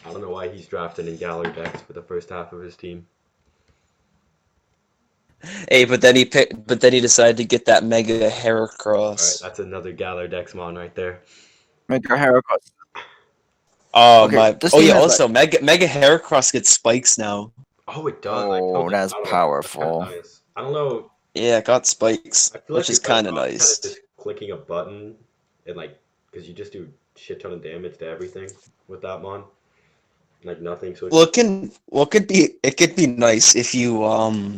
I don't know why he's drafted in Galar decks for the first half of his team. Hey, but then he decided to get that Mega All right, Heracross. that's another Galar Dex mon right there. Mega Heracross. Oh Okay, my! this Oh team yeah. has like, Also, Mega Heracross gets spikes now. Oh, it does. I oh, totally that's forgot about that. That's kind of powerful. nice. I don't know. Yeah, it got spikes, I feel which like is you're better kind of off kind of nice. just clicking a button and because you just do shit ton of damage to everything with that mon. Like nothing Well, switches. it could be nice if you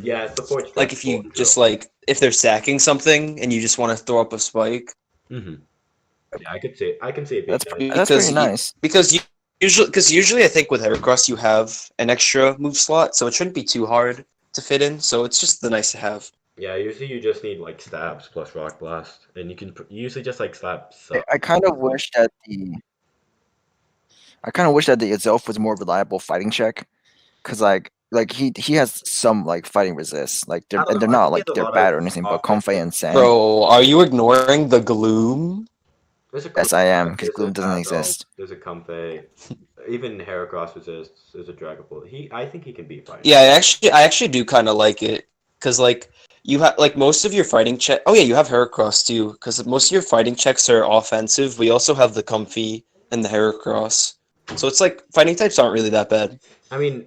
Yeah, it's the forge like stress if pull you through. just like if they're sacking something and you just want to throw up a spike Mm-hmm. Yeah, I can see it being nice. That's pretty because nice. you usually I think with Heracross you have an extra move slot, so it shouldn't be too hard to fit in. So it's just the nice to have. Yeah, usually you just need like stabs plus rock blast, and you usually just like slap I, some. I kind of wish that the I kind of wish that the itself was more reliable fighting check, because he has some like fighting resist, like I don't they're know. I not think he like has a they're lot of bad or anything, but Comfey offensive. and Sang. Bro, are you ignoring the gloom? There's a Yes, I am, Clippera, because there's a Gloom doesn't Azov, exist. there's a Comfey, even Heracross resists. There's a Dragapult. I think he can beat fighting. Yeah, I actually do kind of like it because like you have like most of your fighting check. Oh yeah, you have Heracross too because most of your fighting checks are offensive. We also have the Comfy and the Heracross, so it's like fighting types aren't really that bad. I mean,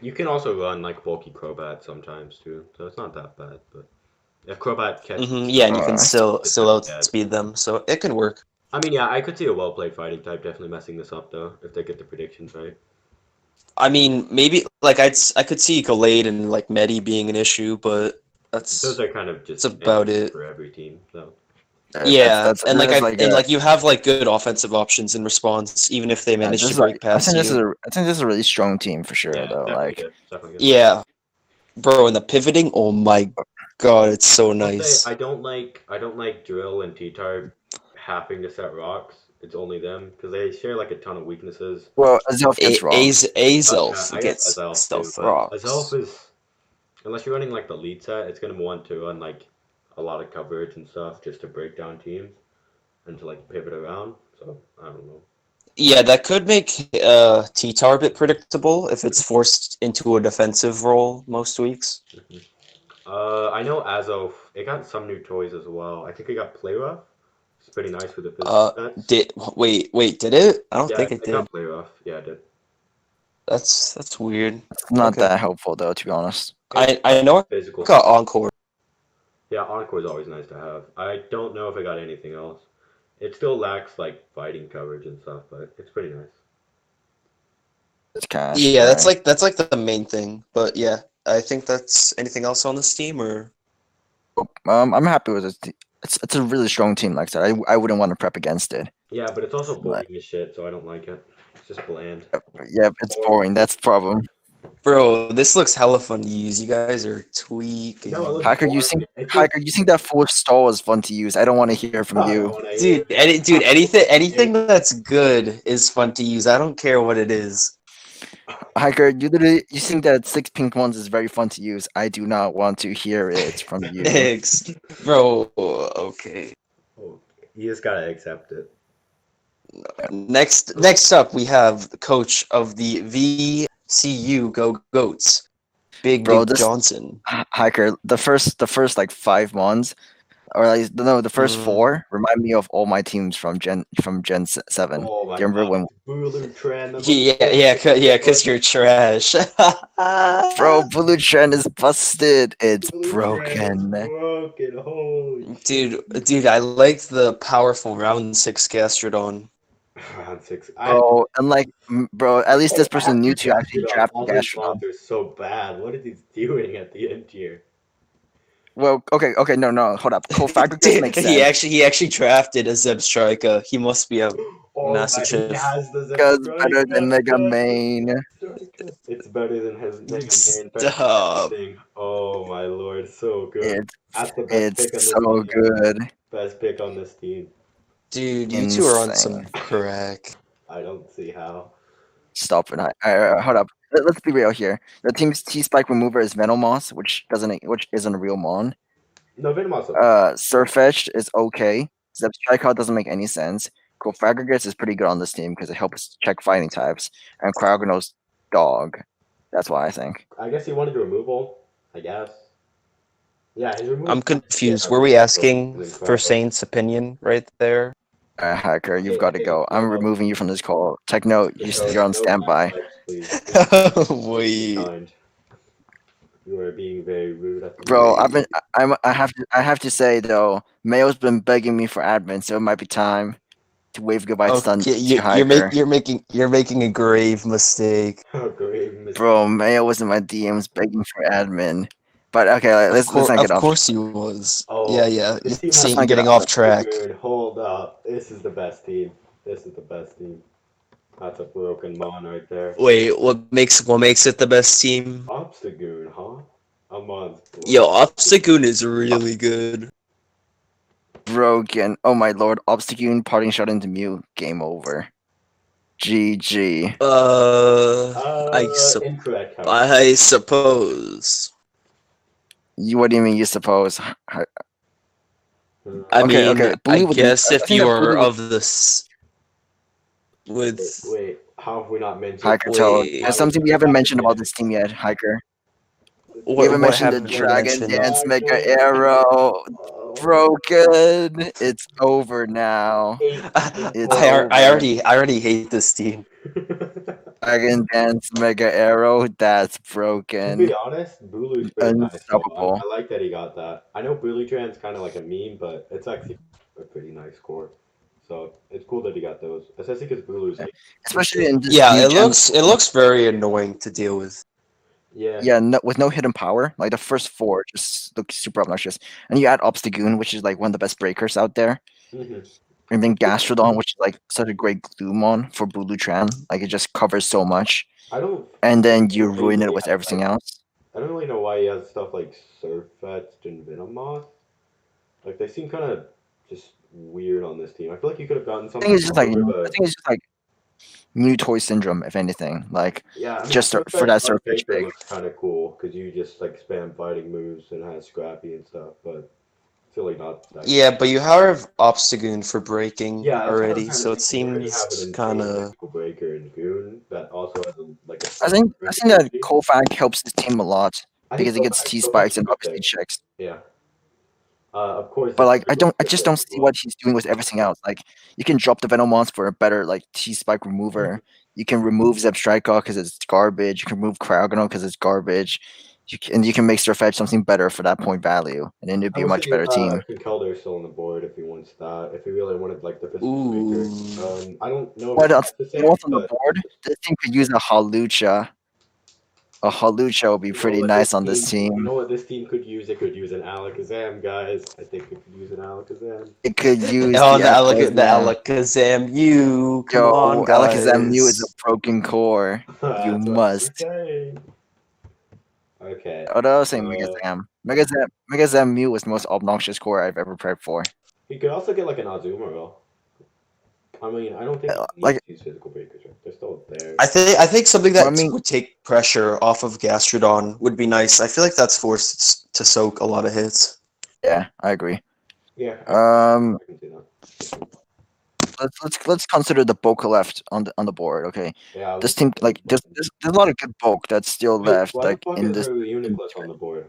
you can also run like bulky Crobat sometimes too, so it's not that bad. But if Crobat catches Yeah, and you can Uh, it's still gonna be dead. outspeed them, so it can work. I mean, yeah, I could see a well played fighting type definitely messing this up though if they get the predictions right. I mean, maybe like I could see Gallade and like Medi being an issue, but Those are kind of that's just about enemies it. for every team, so. Yeah, and this like is like and a like you have like good offensive options in response, even if they manage this to is like break past you. I think this is a really strong team for sure Yeah, though. definitely Like good. Definitely good. Yeah, bro, and the pivoting, oh my god, it's so I'll say nice. I don't like Drill and T-Tar having to set rocks. It's only them because they share like a ton of weaknesses. well, Azelf gets rocks. Yeah, Azelf I guess gets Azelf too, stealth but Azelf rocks. is unless you're running like the lead set, it's gonna want to run like a lot of coverage and stuff just to break down teams and to like pivot around. So I don't know. Yeah, that could make T-Tar a bit predictable if it's forced into a defensive role most weeks. Mhm. I know Azov. It got some new toys as well. I think it got Play Rough. It's pretty nice for the physical stats. Did did it? I don't Yeah, think it it did. got Play Rough. Yeah, it did. That's weird. It's not Okay. that helpful though, to be honest. It's I know physical I got stats. Encore. Yeah, Encore is always nice to have. I don't know if it got anything else. It still lacks like fighting coverage and stuff, but it's pretty nice. It's cash. Yeah, All right. that's like the main thing. But yeah, I think that's anything else on this team or I'm happy with it. It's a really strong team. Like I said, I wouldn't want to prep against it. Yeah, but it's also Like, boring as shit, so I don't like it. It's just bland. yeah, it's boring. That's the problem. bro, this looks hella fun to use. You guys are No, it tweaking. looks boring. It just Hiker, you think that fourth stall is fun to use? I don't want to hear from I don't you. want to hear. Dude, anything that's good is fun to use. I don't care what it is. Hiker, you think that six pink ones is very fun to use. I do not want to hear it from you. Next. Bro, okay. Oh, you just gotta accept it. Next up we have the coach of the VCU Go Goats, Big Bro, Dick this Johnson. Hiker, the first like 5 months, or like no, the first Mm. four remind me of all my teams from Gen 7. Oh my Do you remember god, when Bulu Tran, the most Yeah, cause you're trash. Bro, Blue Trend is busted. It's Bulu Tran is broken. broken. Holy shit. Dude, I liked the powerful round 6 Gastrodon. Round six. Bro, and like bro, at least this person knew After to actually Gastrodon, draft the all his Gastrodon. mons are so bad. What is he doing at the end here? Well, okay, no, hold up. Cofagrigus Dude, makes sense. he actually drafted a Zebstrika. He must be a Oh massive my, he chief. has the Because better than Zebstrika. Mega Yes, the Main. Zebstrika. It's better than his Mega Man, better than Stop. everything. Oh my lord, so good. It's That's the best it's pick on this so team. good. Best pick on this team. Dude, you two are on some Insane. crack. I don't see how. Stop it. Hold up. Let's be real here. The team's T-Spike remover is Venomoth, which isn't a real mon. No, Venomoth's Surfetched is okay. Zebstrika doesn't make any sense. Cofagrigus is pretty good on this team because it helps check fighting types. And Cryogonos dog. That's what I think. I guess he wanted removal. I guess. Yeah, his removal. I'm confused. Were we asking for Saint's opinion right there? Hacker, you've got to Hey, go. I'm removing you from this call. Techno, you're on standby. Please. Wait. Kind. You are being very rude at the Bro, moment. I have to say though, Mayo's been begging me for admin, so it might be time to wave goodbye Okay, to Hiker. you're making a grave mistake. Oh, grave mistake. Bro, Mayo was in my DMs begging for admin. But okay, let's not get Of off. course he was. Oh, Yeah. this team Saint, has you're getting off track. Dude, hold up. This is the best team. This is the best team. That's a broken mon right there. Wait, what makes it the best team? Obstagoon, huh? A mon's Yo, Obstagoon is really good. Broken. Oh my lord, Obstagoon parting shot into Mew. Game over. GG. Incorrect. I suppose. What do you mean you suppose? I Okay, mean, okay. I Blue would guess I if think you that are Blue would- of this with Wait, how have we not mentioned? Hiker, tell us. Wait. There's something we haven't mentioned about this team yet, Hiker. We haven't mentioned the haven't we Dragon mentioned? Dance Mega Arrow. Broken. It's over now. It's over. I already hate this team. Dragon Dance Mega Arrow. That's To broken. be honest, Bulu's pretty nice. Unstoppable. I like that he got that. I know Bulutran's kind of like a meme, but it's actually a pretty nice score. So it's cool that he got those, especially because Bulu's like. Especially in this Yeah, new gen. it looks very annoying to deal with. Yeah. With no hidden power. Like the first four just look super obnoxious. And you add Obstagoon, which is like one of the best breakers out there. Mhm. And then Gastrodon, which is like such a great Gloomon for Bulutran. Like it just covers so much. I don't. And then you really ruin it have, with everything else. I don't really know why he has stuff like Surfetched and Venomoth. Like they seem kind of just weird on this team. I feel like you could have gotten I something. think it's just like stronger, I think it's just like new toy syndrome, if anything. Like yeah, I mean, just for that on surface paper pick. looks kind of cool because you just like spam fighting moves and has Scrappy and stuff, but it's really not. That Yeah, but you have Obstagoon for breaking Yeah, that's what I'm already, trying to so it think. You already have seems an kind insane of. physical breaker and Goon that also has a I think that Kofag helps this team a lot I think because it gets Kofag- T Kofag's spikes and good obviously there. checks. Yeah. Of course. But it's like physical I just breaker don't as see well. what he's doing with everything else. Like you can drop the Venomoth for a better like T spike remover. You can remove Zebstrika because it's garbage. You can remove Cryogonal because it's garbage. You can make Surfetch something better for that point value, and then it'd I be a would much say better team. Conkeldur's still on the board if he wants that. If he really wanted like the physical breaker. Ooh. I don't know if What else? it's the same, What's on the but board? This team could use a Halucha. A Halucha would be you know pretty what nice on this you team. know what this team could use? It could use an Alakazam, guys. I think it could use an Alakazam. It could use Oh, the the Alakazam. Alakazam, you come Yo, on, Alakazam Mew is guys. a broken core. You That's what I'm must. saying. Okay. Oh, no, I was saying Megazam Mew was the most obnoxious core I've ever prepped for. He could also get like an Azumarill. I mean, I don't think he Like needs these physical breakers. Right? They're still there. I think something that I mean- would take pressure off of Gastrodon would be nice. I feel like that's forced to soak a lot of hits. yeah, I agree. Yeah. Um, I can see that. let's consider the bulk left on the board. Okay, Yeah. this team like there's a lot of good bulk that's still left. Why Like the fuck in is this, there a Uniclus on the board?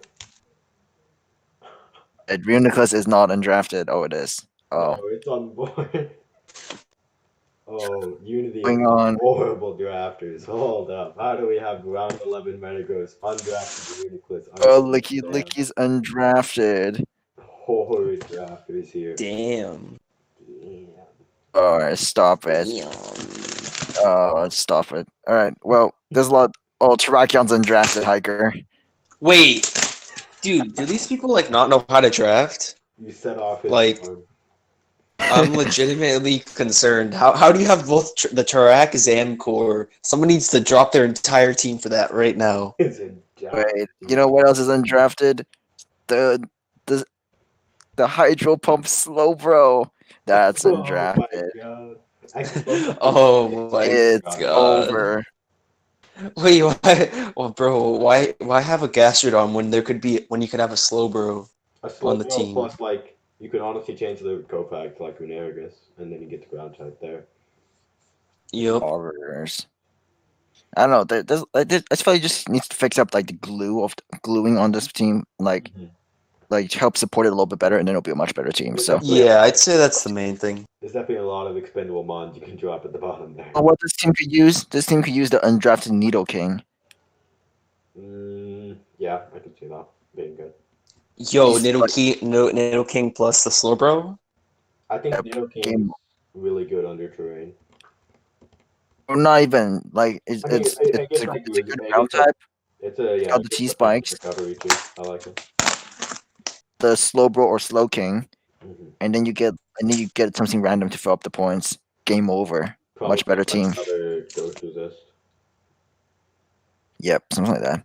Reuniclus is not undrafted. Oh, it is. Oh, No, it's on the board. Oh, Unity is going on. horrible drafters. Hold up. How do we have round 11 Metagross undrafted Uniclus? Oh, Licky's undrafted. Horrid drafters here. Damn. Damn. Oh, stop it. Oh, stop it. All right. Well, there's a lot. Oh, Terrakion's undrafted, Hiker. Wait, dude, do these people like not know how to draft? You set off his Like- alarm. I'm legitimately concerned. How do you have both the Tarak core? Someone needs to drop their entire team for that right now. It's a job. Wait, you know what else is undrafted? The Hydro Pump Slowbro. That's Oh my undrafted. god. Explosive Oh my It's god. over. Wait, why? Well, bro, why have a Gastrodon when there could be when you could have a Slowbro A on slow the bro team? plus like you could honestly change the Kopak to like Runerigus, and then you get the ground type there. Yup. Overs. I don't know. I feel like he just needs to fix up like the glue of gluing on this team, Mhm. like help support it a little bit better, and then it'll be a much better team. There's So, definitely a Yeah, lot I'd of say that's the main thing. there's definitely a lot of expendable mons you can drop at the bottom there. what this team could use the undrafted Needle King. Yeah, I could see that being good. Yo, He's like, Nidoking plus the Slowbro? I think yep, Nido King's game. really good under terrain. Or not even like I mean, it gets like it's a good it ground gets like type. it's a It's yeah, got it the gets T defensive spikes, recovery too. I like it. the Slowbro or Slow King, hmm and then you get something random to fill up the points. Game over. Probably Much better like team. another ghost resist. Yep, something like that.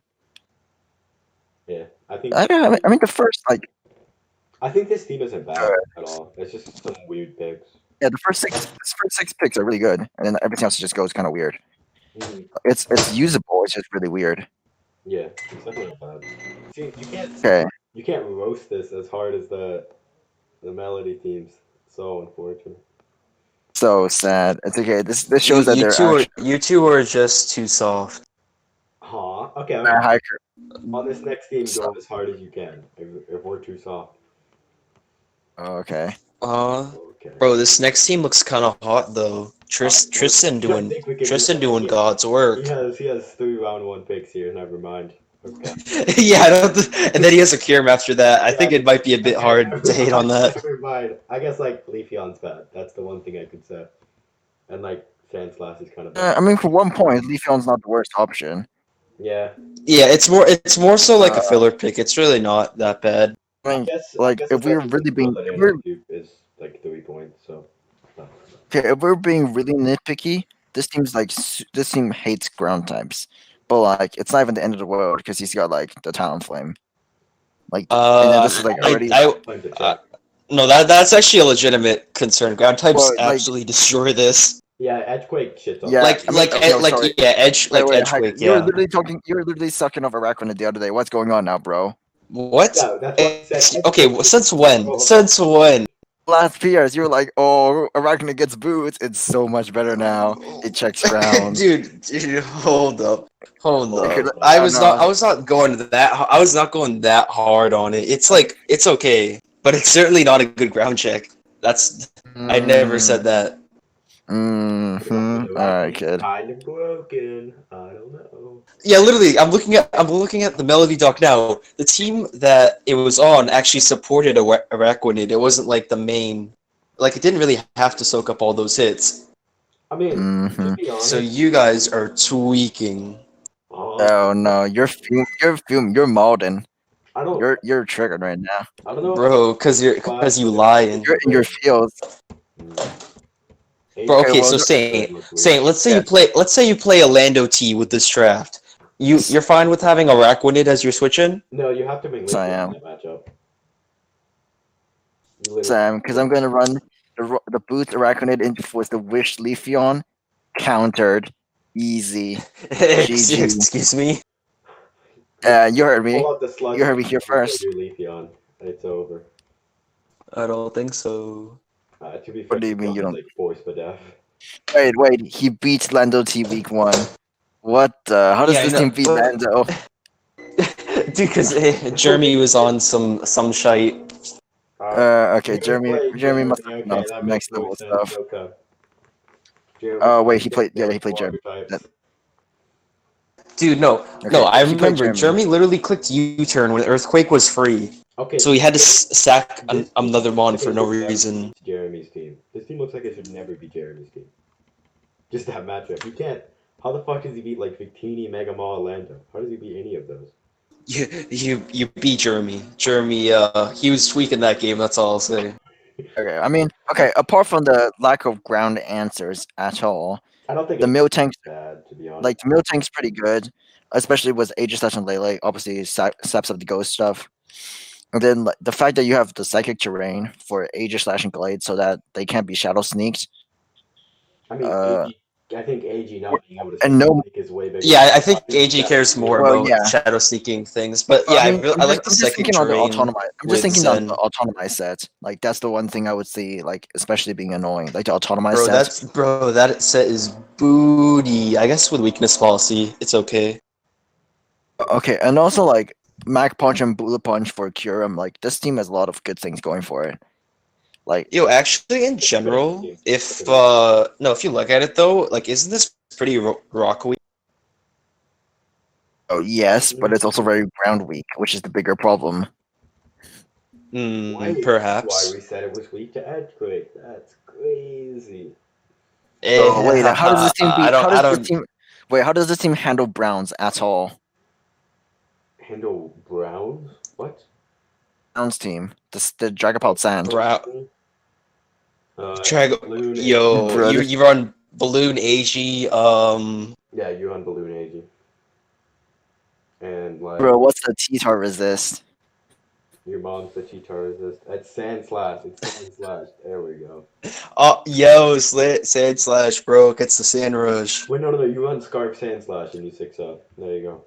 Yeah, I think I mean the first like I think this team isn't uh, bad at all. It's just some weird picks. yeah, the first six picks are really good, and then everything else just goes kind of weird. hmm It's usable. It's just really weird. Yeah, it's definitely not bad. See, Okay, you can't roast this as hard as the melody teams. So unfortunate. so sad. It's okay. This You shows that they're actually you two are just too soft. Huh? Okay, a okay. hiker. On this next team, So, go as hard as you can. If we're too soft. okay. Uh, Okay. bro, this next team looks kind of hot though. I think we can do Tristan that. doing God's work. He has three round one picks here. Never mind. Okay. Yeah, I don't and then he has a Kyurem after that. I Yeah. think it might be a bit Okay. hard to Never hate on mind. that. Never mind. I guess like Leafeon's bad. That's the one thing I could say. And like Sandslash is kind of bad. I mean, for 1 point, Leafeon's not the worst option. Yeah. Yeah, it's more so like a Uh, filler pick. It's really not that bad. I mean, I like guess if it's we were actually really just cool being that if we're Anotube is like 3 points. So. No. okay, if we're being really nitpicky, this team hates ground types. But like, it's not even the end of the world because he's got like the Talon Flame. Like, and then Uh, this is like I already I Time to uh, check. no, that's actually a legitimate concern. Ground types well, like absolutely destroy this. Yeah, Edgequake shits on yeah. it. I mean, no, sorry. Yeah, edge Wait, like wait, edge Hiker, quake. Yeah. you were literally sucking off Araquanid the other day. What's going on now, bro? What? Yeah, that's why I said Okay, Edgequake. since when? Since when? Last PRs, you were like, "Oh, Arachne gets boots. It's so much better now. It checks ground." Dude, hold Hold up. on. No. I was not going I was not going that hard on it. It's like it's okay, but it's certainly not a good ground check. That's I never Mm, said that. All right, kid. Kind of broken. I don't know. Yeah, literally, I'm looking at the Melody doc now. The team that it was on actually supported Araquanid. It wasn't like the main, like it didn't really have to soak up all those hits. I mean, to Mm-hmm. be So honest, you guys are tweaking. uh, Oh no, you're Malden. I don't, You're triggered right now. I don't know if Bro, class, cause you but it might be lying. You're in your good. fields. Bro, Okay, okay, well, so saying, yeah. let's say you play a Lando T with this draft. You're fine with having a Araquanid as your switch in? No, you have to bring Yes, I Leafeon am. in that matchup. You literally. Sam, because I'm gonna run the boost Araquanid into with the Wish Leafeon countered, easy. GG. Excuse me? You heard me. Pull out the sludge You heard me here before first. your Leafeon, and it's over. I don't think so. To be fair, What do you mean you Leafeon is don't? like force for death. Wait. He beats Lando T week 1. What? How does Yeah, I this know. team beat Lando? Dude, because Jeremy was on some shite. Okay, Jeremy must have been Okay, on that some makes next more level sense. stuff. Okay. Jeremy Oh wait, he played water Jeremy. types. Dude, no, Okay, I he played remember Jeremy. Jeremy literally clicked U-turn when Earthquake was free. Okay, So he had to this, sack this team another looks mon like for it no should never reason. be Jeremy's team. This team looks like it should never be Jeremy's team. Just that matchup. You can't. How the fuck does he beat like Victini, Mega Mall, Lando? How does he beat any of those? You beat Jeremy. Jeremy, he was tweaking that game. That's all I'll say. Okay, I mean, okay. Apart from the lack of ground answers at all, I don't think the it's Miltank's bad to be honest. like the Miltank's pretty good, especially with Aegis Slash and Lele. Obviously, saps up the ghost stuff. And then like, the fact that you have the psychic terrain for Aegis Slash and Glade so that they can't be shadow sneaked. I mean, Uh, I think AG not being able to and no, psychic is way bigger. Yeah, I think It's AG cares more well, about yeah. shadow seeking things, but yeah, I mean, I like the I'm just psychic thinking on the terrain autonomized. I'm just with thinking on the Zen. autonomized set. Like that's the one thing I would see, like especially being annoying, like the autonomized Bro, set. that set is booty. I guess with weakness policy, it's okay. Okay, and also like Mac Punch and Bullet Punch for Curum. Like this team has a lot of good things going for it. Like, Yo, actually, in It's a good general, team. if It's a good no, if you look at it though, like, isn't this pretty rock weak? oh yes, but it's also team. very ground weak, which is the bigger problem. Why Perhaps. we said it was weak to Earthquake? That's crazy. Oh wait, how does this team I beat? don't, How I does this don't, team? Wait, how does this team handle Browns at all? Handle Browns? What? Browns team, the Dragapult Sand. bro. And Try go, Balloon yo, Bro, you run Balloon AG, Yeah, you on Balloon AG. And like bro, what's the T-Tar resist? your mom's the Cheetar resist. It's Sand Slash. It's Sand Slash. There we go. yo, Sand Slash, bro, gets the Sand Rush. Wait, no. You run Scarf Sand Slash and you 6-up. There you go.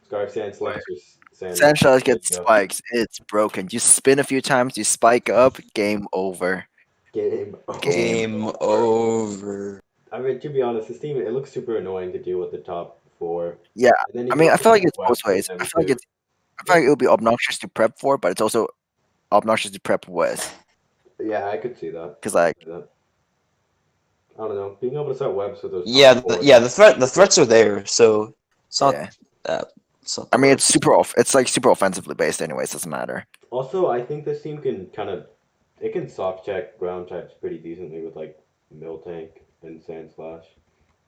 Scarf Sand Slash or Sand Rush. Sanchez There gets you go. spikes. It's broken. You spin a few times, you spike up, game over. Game over. Game over. I mean, to be honest, this team it looks super annoying to deal with the top four. Yeah, And then you I mean, can I feel like also it's web both for ways. them too. I feel like it would be obnoxious to prep for, but it's also obnoxious to prep with. Yeah, I could see that. Because like, I don't know. Being able to set webs with those Yeah, top four. the threats are there, so it's not yeah. that. It's not I the mean, worst. it's like super offensively based, anyways. Doesn't matter. Also, I think this team can it can soft check ground types pretty decently with like Miltank and Sand Slash.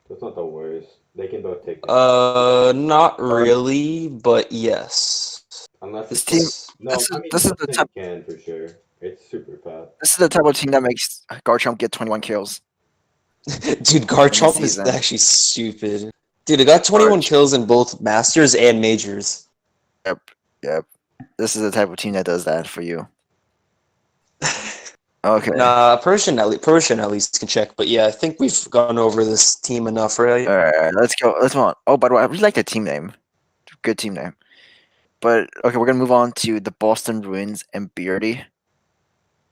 So it's not the worst. They can both take Not really, but yes. unless This it's team, like no, I mean this is the type Miltank can for sure. It's super fast. this is the type of team that makes Garchomp get 21 kills Dude, in the Garchomp is season. actually stupid. Dude, it got 21 Garch. kills in both Masters and Majors. Yep. This is the type of team that does that for you. Okay. Nah, Persian at least can check, but yeah, I think we've gone over this team enough, right? All right. Let's go. Let's move on. Oh, by the way, I really like the team name. Good team name. But okay, we're gonna move on to the Boston Bruins and Beardy,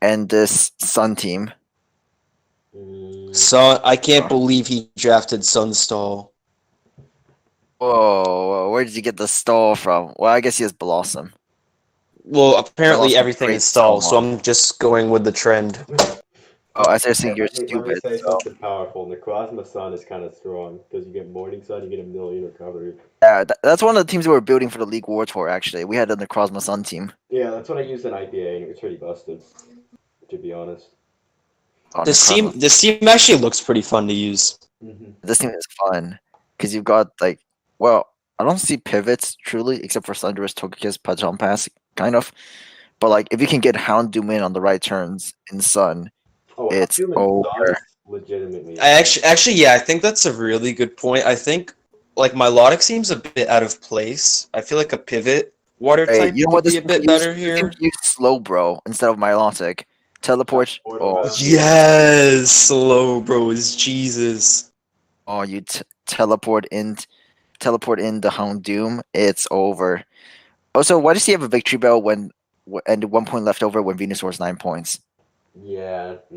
and this Sun team. So I can't believe he drafted Sunstall. Whoa, where did you get the stall from? Well, I guess he has Blossom. Well, apparently Blossom everything great is stall, so Salmon. I'm just going with the trend. Oh, I just think you're Let me stupid. say So something powerful. Necrozma Sun is kind of strong because you get Morning Sun, you get a million recovery. yeah, that's one of the teams we were building for the League War Tour. Actually, we had the Necrozma Sun team. Yeah, that's what I used in IPA, and it was pretty busted, to be honest. Oh, This Necrozma. team actually looks pretty fun to use. This team is fun because you've got like, well, I don't see pivots truly except for Thunderous, Togekiss, Pachon Pass, kind of. But like, if you can get Houndoom in on the right turns in Sun, Oh, it's Human over. Sun is legitimately. I actually, yeah, I think that's a really good point. I think like Milotic seems a bit out of place. I feel like a pivot water Hey, type you know would what? This be a team can bit use, better this team here. can use Slow Bro instead of Milotic. Teleport. Teleport Oh, around. Yes, slow bros, Jesus. oh, you teleport in the Houndoom. It's over. Also, why does he have a victory bell and 1 point left over when Venusaur's 9 points? Yeah, I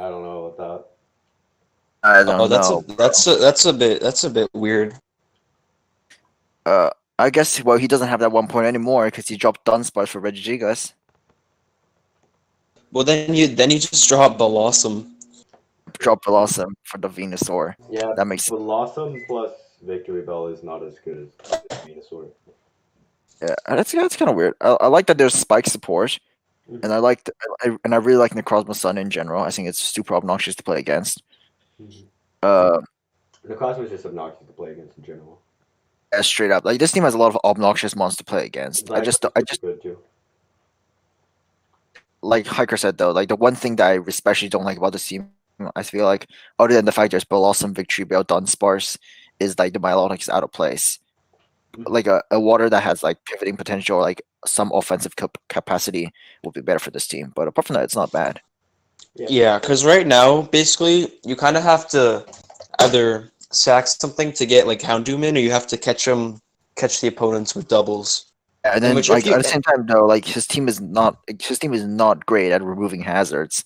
don't know about I Oh, don't know. that's a bit weird. I guess well he doesn't have that 1 point anymore because he dropped Dunsparce for Regigigas. Well, then you just drop Blossom. Drop Blossom for the Venusaur. that. Yeah, That makes Blossom plus Victory Bell is not as good as Venusaur. yeah. That's kind of weird. I like that there's Spike support, and I like I really like Necrozma Sun in general. I think it's super obnoxious to play against. Uh, Necrozma is just obnoxious to play against in general. yeah, straight up, like this team has a lot of obnoxious monsters to play against. I just good too. like Hiker said though, like the one thing that I especially don't like about this team, I feel like, other than the fact there's Blossom, Victory Bell, Dunsparce, is like the Milotic is out of place. like a water that has like pivoting potential, like some offensive capacity would be better for this team. But apart from that, it's not bad. Yeah, because right now, basically, you kind of have to either sack something to get like Houndoom in, or you have to catch the opponents with doubles. Yeah, and And then which if like you, at the same time though, like his team is not great at removing hazards.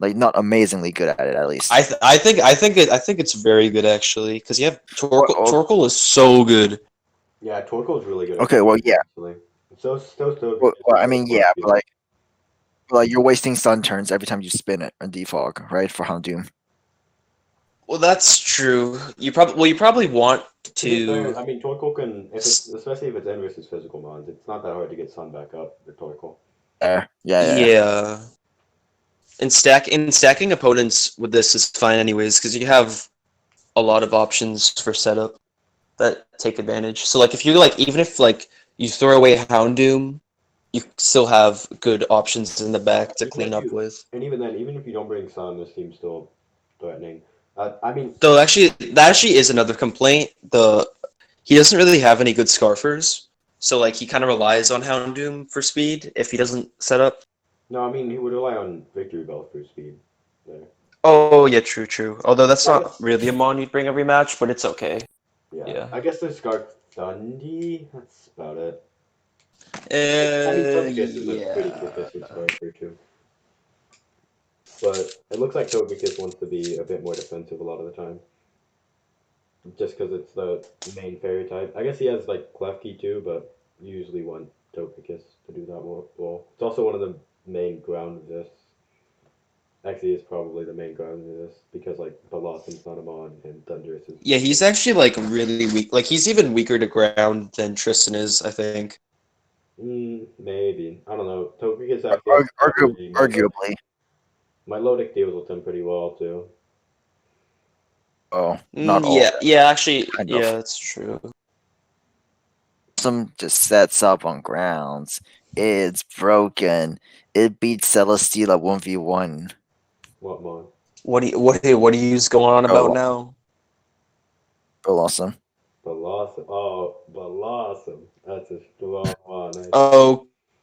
Like not amazingly good at it, at least. I think it's very good actually, because you have Torkoal. Well, Torkoal is so good. Yeah, Torkoal's really good at okay, well, yeah. actually. So Well, I mean, yeah, but like you're wasting stun turns every time you spin it on defog, right? For Houndoom. Well, that's true. You probably want To be fair, to. I mean Torkoal can if it's especially if it's N versus physical mons, it's not that hard to get Sun back up with Torkoal. Yeah. Yeah. And stacking opponents with this is fine anyways, because you have a lot of options for setup that take advantage. So like if you like even if like you throw away Houndoom, you still have good options in the back to Even clean if up you with. and even then, even if you don't bring Sun, this team's still threatening. I mean, Though actually that actually is another complaint. He doesn't really have any good scarfers. So like he kind of relies on Houndoom for speed if he doesn't set up. no, I mean he would rely on Victory Bell for speed. There. Oh yeah, true. Although that's I not guess, really a mon you'd bring every match, but it's okay. yeah, Yeah. I guess there's Scarf Dundee. That's about it. I mean, Togekiss is a pretty Yeah. consistent Scarfer too, but it looks like Togekiss wants to be a bit more defensive a lot of the time, just because it's the main fairy type. I guess he has like Klefki too, but you usually want Togekiss to do that well. It's also one of the main ground resists. Actually, it's probably the main ground resist because like Blossom's not a mon and Thundurus is. Yeah, he's actually like really weak. Like he's even weaker to ground than Tristan is, I think. Maybe I don't know. Togekiss actually has pretty Arguably. Milotic deals with him pretty well too. Oh, not all. Yeah, actually, Kind yeah, of. that's true. Some just sets up on grounds. It's broken. It beats Celesteela 1v1. What mon? What are you going on about Oh, now? awesome. Blossom. Oh, Blossom. That's a strong one.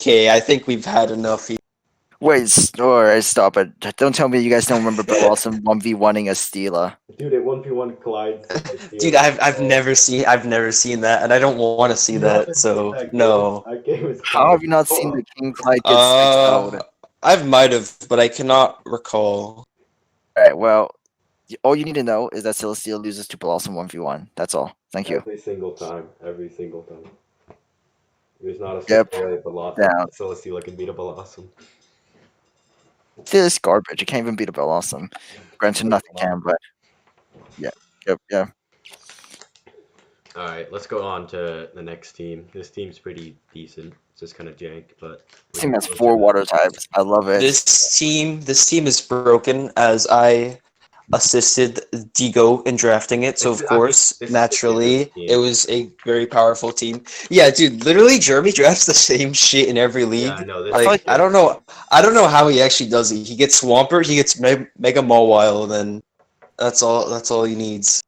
Okay, I think we've had enough here. Wait, or stop it. Don't tell me you guys don't remember Blossom 1v1ing a Steela. Dude, it 1v1 collides. Dude, I've never seen that, and I don't want to see You that. haven't seen So that game? no. That game is How kind of have you not seen cool. the King Clyde get 6-0'd? I might have, but I cannot recall. Alright, well, all you need to know is that Celesteela loses to Blossom 1v1. That's all. Thank you. Every single time. Every single time. There's not a Yep, single way Blossom down. Celesteela can beat a Blossom. This garbage. You can't even beat a Blossom. Granted, nothing can, but yeah. Yeah. All right, let's go on to the next team. This team's pretty decent. It's just kind of jank, but This team has 4 water types. I love it. This team is broken as I assisted Digo in drafting it, so of course, naturally, it was a very powerful team. Yeah, dude, literally, Jeremy drafts the same shit in every Yeah, league. no, this Like, I don't know how he actually does it. He gets Swampert, he gets Mega Mawile, and then that's all he needs.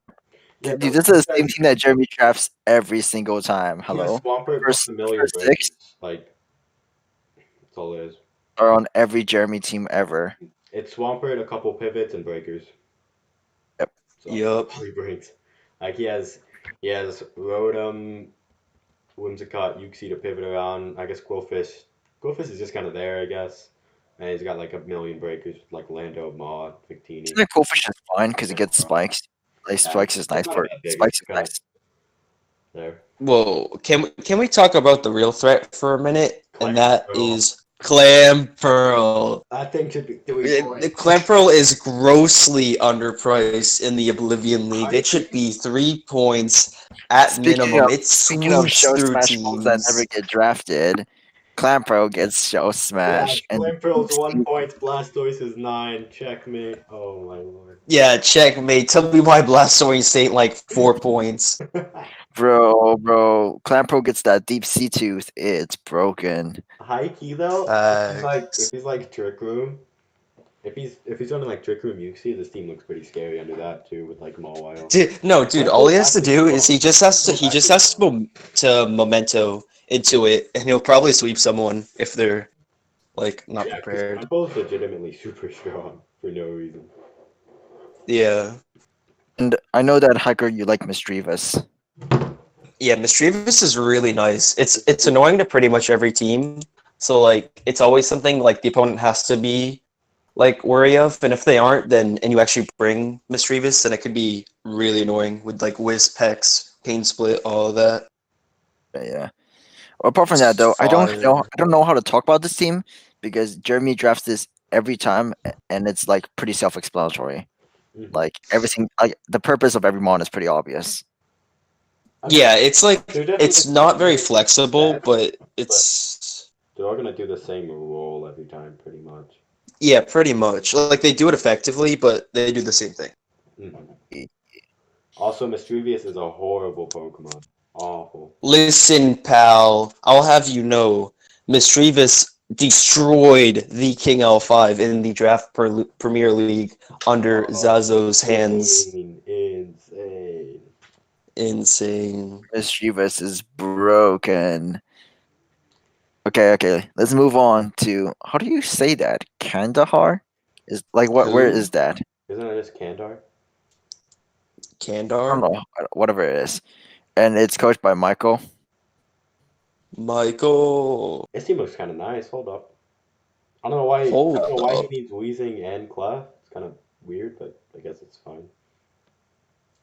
Yeah, Dude, this is the same team that Jeremy drafts every single time. Hello? Swampert First, plus a million first breakers. 6 Like, that's all it is. are on every Jeremy team ever. It's Swampert, a couple pivots, and breakers. Yep. So Yup. all he brings. Like he has Rotom, Whimsicott, Uxie to pivot around. I guess Quillfish. Quillfish is just kind of there, I guess. And he's got like a million breakers, like Lando, Maud, Victini. Isn't that Coolfish is fine because it gets spikes? Like, spikes is nice not for that big. spikes It's is kinda nice. there. Whoa, can we talk about the real threat for a minute? And that Clamperl. is Clamperl. That thing should be doing The Clamperl is grossly underpriced in the Oblivion League. It should be 3 points at minimum. It Speaking of sweeps show through smash balls that never teams. get drafted, Clampro gets show Yeah, smash and Clamperl's 1 point, Blastoise is 9. Checkmate. Oh my lord. Yeah, checkmate. Tell me why Blastoise ain't like 4 points. bro, Clampro gets that deep sea tooth. It's broken. High key though, if he's like Trick Room, If he's running like Trick Room Yuxi, this team looks pretty scary under that too, with like Mawile. Dude, all he has to do is he just has to memento into it, and he'll probably sweep someone if they're like not Yeah, because prepared. Tempo's legitimately super strong for no reason. Yeah. And I know that Hiker, you like Mischievous. Yeah, Mischievous is really nice. It's annoying to pretty much every team. So like it's always something like the opponent has to be like wary of, and if they aren't, then and you actually bring Mischievous, then it could be really annoying with like Whiz, Pex, Pain Split, all of that. Yeah. Apart from that, though, I don't Fire. know. I don't know how to talk about this team because Jeremy drafts this every time, and it's like pretty self-explanatory. Mhm. Like everything, like the purpose of every mon is pretty obvious. I mean, Yeah, it's like they're definitely it's gonna not very do flexible, that, but it's they're all gonna do the same role every time, pretty much. yeah, pretty much. Like they do it effectively, but they do the same thing. Mhm. Also, Mischievous is a horrible Pokemon. Awful. Listen, pal, I'll have you know, Mischievous destroyed the King L5 in the Draft Premier League under Oh, Zazo's hands. insane. Insane. Mischievous is broken. Okay. Let's move on to how do you say that? Kandahar is like what? Where Who? is that? Isn't it just Kandar? I don't Kandar? know. Whatever it is, and it's coached by Michael. Michael. This team looks kind of nice. Hold up. I don't know why. I Hold don't know why he up. needs Weezing and Clef. It's kind of weird, but I guess it's fine.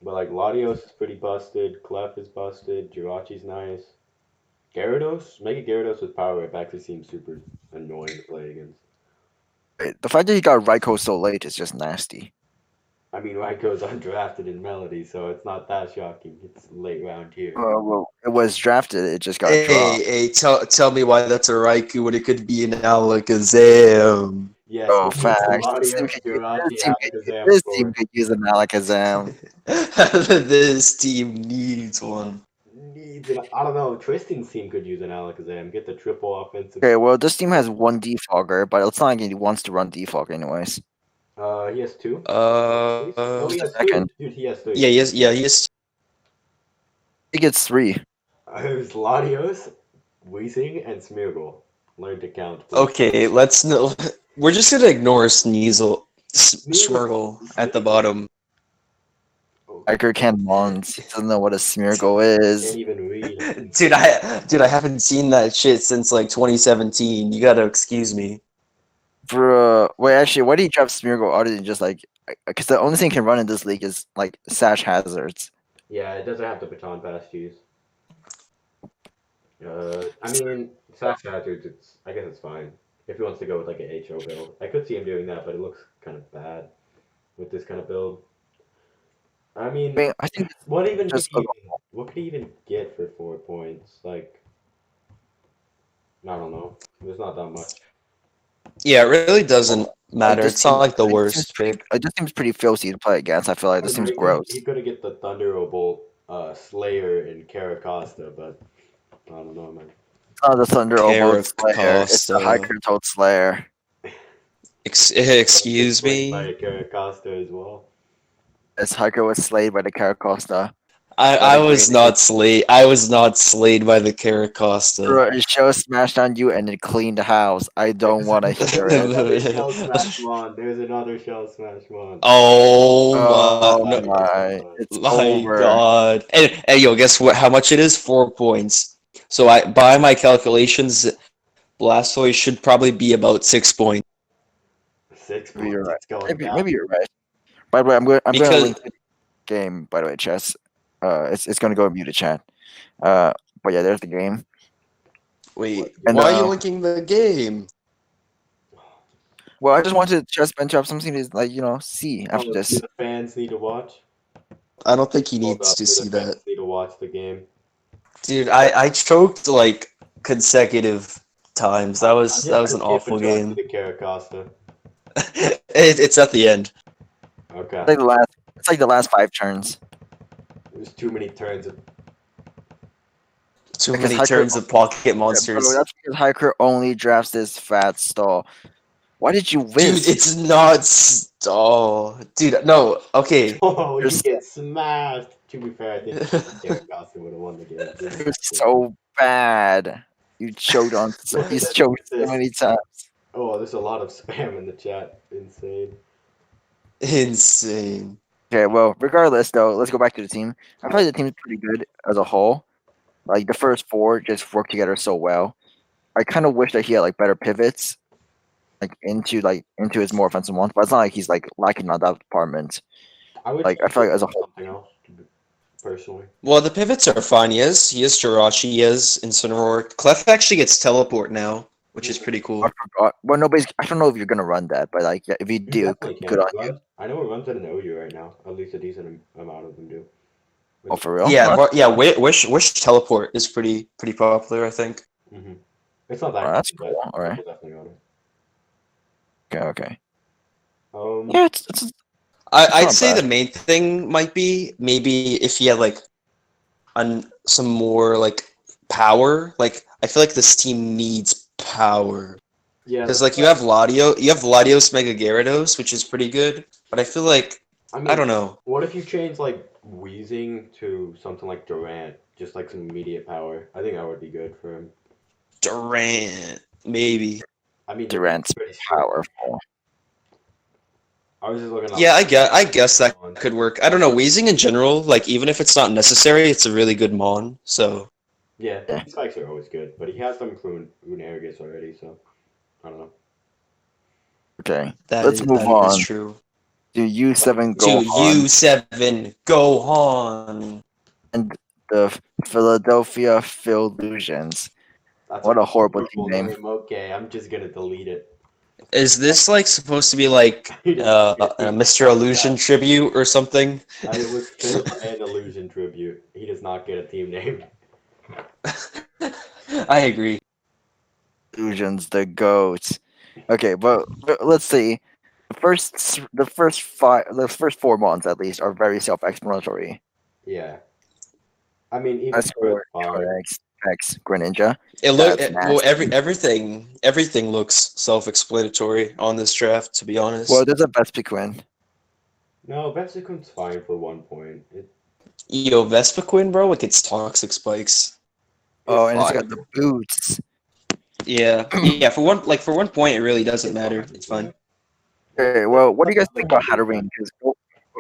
But like Latios is pretty busted. Clef is busted. Jirachi's nice. Gyarados, Mega Gyarados with power up actually seems super annoying to play against. The fact that he got Raikou so late is just nasty. I mean, Raikou undrafted in Melody, so it's not that shocking. It's late round here. Well, it was drafted. It just got dropped. Hey, tell me why that's a Raikou when it could be an Alakazam. Yes, Oh, it needs facts. Latios, Jirachi, Alakazam This team core. could use an Alakazam. This team needs one. Needs an, I don't know. Tristan's team could use an Alakazam. Get the triple offensive. Okay, well, this team has one Defogger, but it's not like he wants to run Defog anyways. He has two. No, Uh, he Just a has three. second. Dude, he has three. yeah, he is. He gets three. It was Latios, Weezing, and Smeargle. Learn to count, please. Okay, let's no. We're just gonna ignore Sneasel, Smeargle. Swirgle at the bottom. Iker can't Mons. He doesn't know what a Smeargle Can't is. even read. Dude, I haven't seen that shit since like 2017. You gotta excuse me. Bruh. Wait, actually, why do you draft Smeargle other than just like. Because the only thing he can run in this league is like Sash Hazards. Yeah, it doesn't have the baton pass use. I mean, Sash Hazards, I guess it's fine. If he wants to go with like an HO build. I could see him doing that, but it looks kind of bad with this kind of build. I I mean, mean, I think it's what even just. what could he even get for 4 points? Like, I don't know. There's not that much. Yeah, it really doesn't Like matter. this It's team, not like the worst pretty, pick. this seems pretty filthy to play against. I feel like this seems gross. He could get the Thunderbolt Slayer in Caracosta, but I don't know, man. It's not the Thunder Obolt Slayer. It's the Caracosta. Hiker Toad Slayer. Gets Excuse slayed by me. a Caracosta as well. This Hiker was slayed by the Caracosta. I was not slayed. I was not slayed by the Caracosta. Bro, it shows smashed on you and it cleaned the house. I don't want to hear There's it. another Shell Smash Mon. There's another Shell Smash Mon. Oh Oh my, no, my, it's my over. God! And yo, guess what? How much it is? 4 points. So by my calculations, Blastoise should probably be about 6 points 6 Maybe you're points. right. It's going down. Maybe you're right. By the way, I'm going to because link the game. By the way, chess. It's going to go muted chat. But yeah, there's the game. wait, And why are you linking the game? well, I just wanted chess Ben to have something to like see after Do this. the fans need to watch? I don't think he Hold needs up. to Do see the fans that. need to watch the game? Dude, I choked like consecutive times. That was I'm an skip awful and talk game. to the Caracosta. It's at the end. Okay. It's like the last 5 turns. There's too many turns of Too Because many Hiker, turns of pocket bro, monsters. that's because Hiker only drafts this fat stall. Why did you Dude, whiz? it's not. Oh, dude, no. Okay. Oh, You're you so, get smashed. To be fair, I think Derek Gossett would have won the game. you're so bad. You choked on. Look at He's this. Look choked at so this. many times. Oh, there's a lot of spam in the chat. Insane. Insane. Okay, well, regardless though, let's go back to the team. I feel like the team is pretty good as a whole. Like the first four just work together so well. I kind of wish that he had like better pivots, into his more offensive ones. But it's not like he's like lacking on that department. I wish Like I he feel like could as a do whole, something else, personally. Well, the pivots are fine. He has Jirachi, he has Incineroar. Clef actually gets teleport now, which is pretty I cool. forgot. Well, nobody's. I don't know if you're gonna run that, but like, yeah, if you You do, definitely good can. on you. I know it runs at an OU right now. At least a decent amount of them do. Oh, for real? Yeah, but yeah, Wish teleport is pretty popular, I think. Mm-hmm. It's not that Oh, that's good, cool. but All right. people definitely on it. Okay. Um, Yeah, it's I'd not say bad. the main thing might be maybe if he had like some more like power. Like I feel like this team needs power yeah, because like you have Latios Mega Gyarados, which is pretty good. But I feel like I I mean, don't know. what if you change like Wheezing to something like Durant, just like some immediate power? I think that would be good for him. Durant maybe. I mean, Durant's Durant's pretty strong. powerful. I was just looking up. Yeah, I guess that could work. I don't know. Wheezing in general, like even if it's not necessary, it's a really good mon. So Yeah, Yeah. his spikes are always good, but he has them from Unarigus already, so I don't know. Okay. Let's move that is on true. to U7 To Gohan U7 Gohan. and the Philadelphia Phillusions. That's a What a horrible team horrible name. name. Okay, I'm just gonna delete it. Is this like supposed to be like He did not get a team Mr. name. Illusion tribute or something? It was Phil and Illusion tribute. He does not get a team name. I agree. Illusions, the goats. Okay, but let's see. The first 4 months at least are very self-explanatory. Yeah, I mean I even score five. X Greninja. Well, That's nasty. everything looks self-explanatory on this draft, to be Well, honest. there's a Vespiquen. No, Vesicum's fine for 1 point. Yo, Vespiquen, bro, like it's toxic spikes. Oh, It's and it's fine. got the boots. Yeah, for 1 point, it really doesn't matter. It's fine. Okay, well, what do you guys think about Hatterene?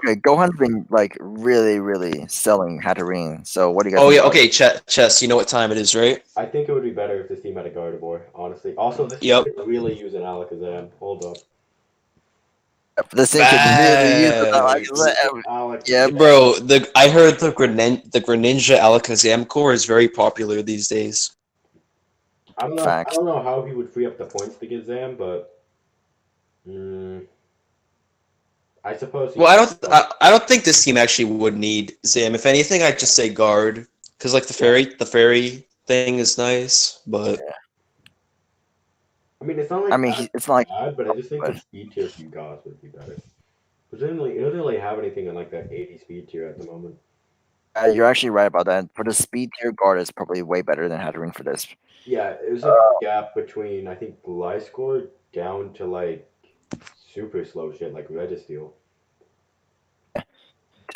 Okay, Gohan's been like really, really selling Hatterene. So what do you guys Oh think yeah, about it? okay, Chess. You know what time it is, right? I think it would be better if this team had a Gardevoir, honestly. Also, this team Yep. could really use an Alakazam. Hold up. This thing could really use the Facts. Yeah, Alakazam. Bro, I heard the Greninja Alakazam core is very popular these days. I don't know. I facts. don't know how he would free up the points to get Zam, but I suppose he Well, could. I don't think this team actually would need Zam. If anything, I'd just say guard because like the fairy thing is nice, but I mean, it's not I like mean, that's it's not like, bad, but I just think the but speed tier from Goss would be better. It doesn't really have anything in like that 80 speed tier at the moment. you're actually right about that. For the speed tier, guard is probably way better than Hatterene for this. Yeah, there's a big gap between I think Gliscor down to like super slow shit like Registeel.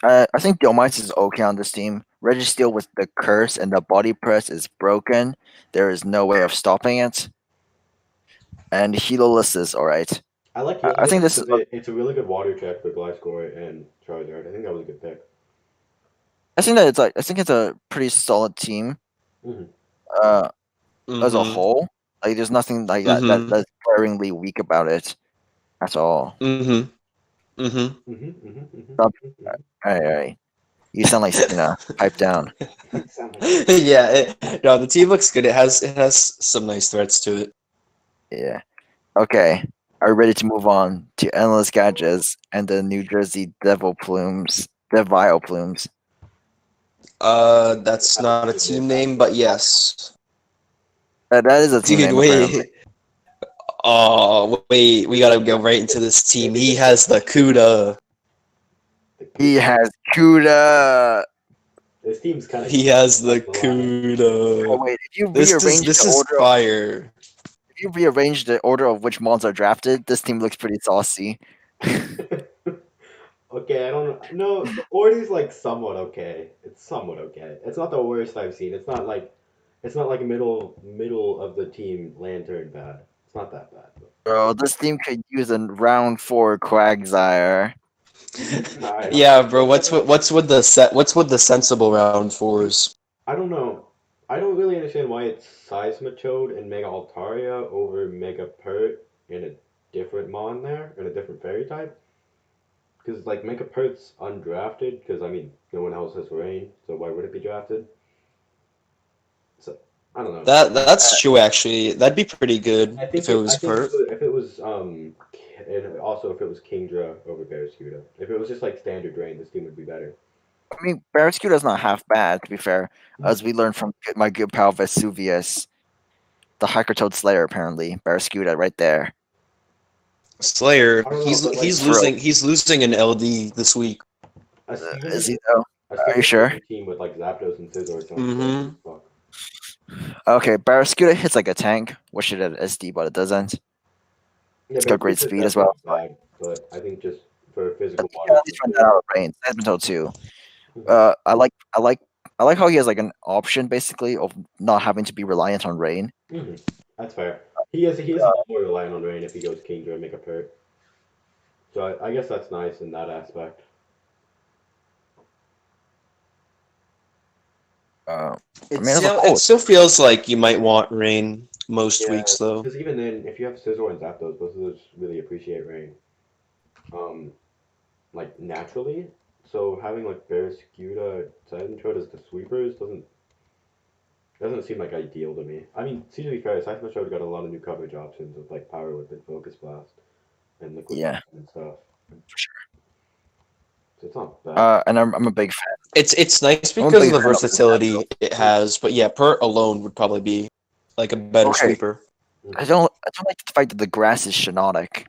I think Diomites is okay on this team. Registeel with the curse and the body press is broken. There is no way of stopping it. And Healoless is alright. I like I think this is because it's a really good water check for Gliscor and Charizard. I think that was a good pick. I think that I think it's a pretty solid team. Mhm. Uh, as a mm-hmm, whole, like there's nothing like mm-hmm, that's glaringly weak about it at all. mm-hmm, mm-hmm. Stop. Alright. You sound like Cena. Pipe down. Sound like- Yeah, no, the team looks good. It has some nice threats to it. Yeah. Okay. Are you ready to move on to Endless Gadgets and the New Jersey Devil Plumes? Devile Plumes. That's not a team name, but yes. That is a team Dude, name, apparently. wait. Oh, wait, we gotta go right into this team. He has the CUDA. He has Kuda. This team's kind of. He has the Oh, CUDA. wait, if you rearrange This the is order, fire. you rearrange the order of which mons are drafted, this team looks pretty saucy. Okay, I don't know. No, the order's like somewhat okay. It's somewhat okay. It's not the worst I've seen. It's not like middle of the team lantern bad. It's not that bad. Bro, this team could use a round 4 Quagsire. I don't Yeah, bro. know. What's with the sensible round fours? I don't know. I don't really understand why it's Seismitoad and Mega Altaria over Mega Pert and a different Mon there and a different fairy type. Because like Mega Pert's undrafted. Because I mean, no one else has Rain, so why would it be drafted? So I don't know. That's true actually. That'd be pretty good if it I was think Pert. if it was and also if it was Kingdra over Barraskewda. If it was just like standard Rain, this team would be better. I mean, Barraskewda's not half bad, to be fair, as we learned from my good pal Vesuvius, the Hypertoad Slayer, apparently. Barraskewda right there. Slayer, I don't know, but like For real. he's losing an LD this week. a standard Is he, though? a Are you standard sure? Rain team with like Zapdos and Scizor sounds Mm-hmm. broken as fuck. Okay, Barraskewda hits like a tank. Wish it had SD, but it doesn't. Yeah, It's got great Barraskewda's speed as well. definitely bad, but I think just for I physical think you can models. at least run that out of range. Edmonton too. I like how he has like an option basically of not having to be reliant on rain. That's fair. He is more reliant on Rain if he goes Kingdra and make a Pert. So I guess that's nice in that aspect. I It mean, as a still whole, it still feels like you might want rain most Yeah, weeks though. because even then, if you have Scizor and Zapdos, both of those really appreciate Rain. Um, like naturally. So having like Barraskewda, Seismitoad as the sweepers doesn't seem like ideal to me. I mean, to be fair, Seismitoad got a lot of new coverage options with like Power Whip and Focus Blast and Liquid yeah, and stuff. for sure. So it's not bad. And I'm a big fan. It's nice I'm a because big of the fan of this Zapdos. versatility it has, but yeah, Pert alone would probably be like a better Okay, sweeper. I don't like the fact that the grass is Shiinotic.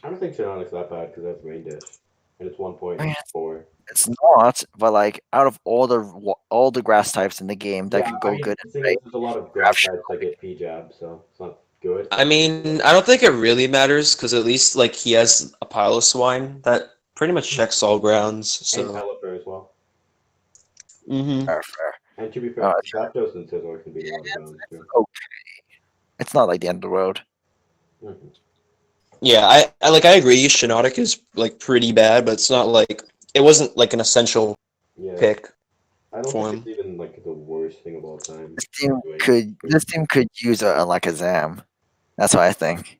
I don't think Shenanigans that bad because that's Rain Dish, and it's I mean, 1.4. it's not, but like out of all the grass types in the game that Yeah, could I go mean good the in thing rain, is, there's a lot of you have grass types that get P jab, so it's not good. I mean, I don't think it really matters because at least like he has a pile of swine that pretty much checks all grounds. And So, Pelipper as well. fair. And to be fair, Uh, Zapdos and Scizor can beat a lot of grounds too. okay. It's not like the end of the world. Mhm. yeah, I agree. Shiinotic is like pretty bad, but it's not like it wasn't like an essential Yeah, pick I don't for think him. it's even like the worst thing of all time. This team could use a alakazam. That's what I think.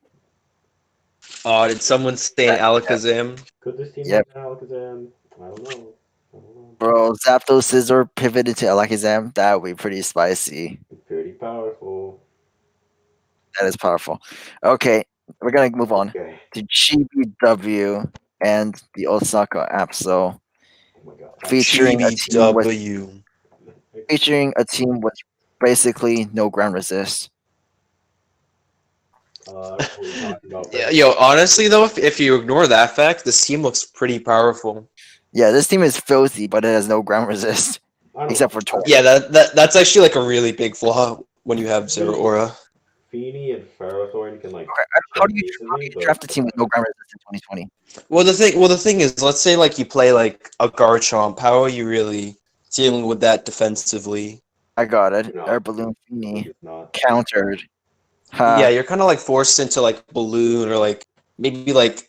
Oh, did someone say an alakazam? Could this team Yep. have an Alakazam? I don't know. I don't know. Bro, Zapdos Scizor pivoted to Alakazam. That would be pretty spicy. Pretty powerful. That is powerful. Okay, we're gonna move on Okay. to GBW and the Osaka Apso, Oh my god. featuring CBW. a team with basically no ground resist. What are we talking about? Yeah, yo, honestly though, if you ignore that fact, this team looks pretty powerful. Yeah, this team is filthy, but it has no ground resist I don't except know. for Tor. Yeah, that's actually like a really big flaw when you have Zero Aura. Feeny and Ferrothorn can like Okay, how check do you easily, but draft a team with no ground resist in 2020? Well, the thing is, let's say like you play like a Garchomp. How are you really dealing with that defensively? I got it. No. Air Balloon Like, Feeny it's not. countered. Yeah, you're kind of like forced into like Balloon or like maybe like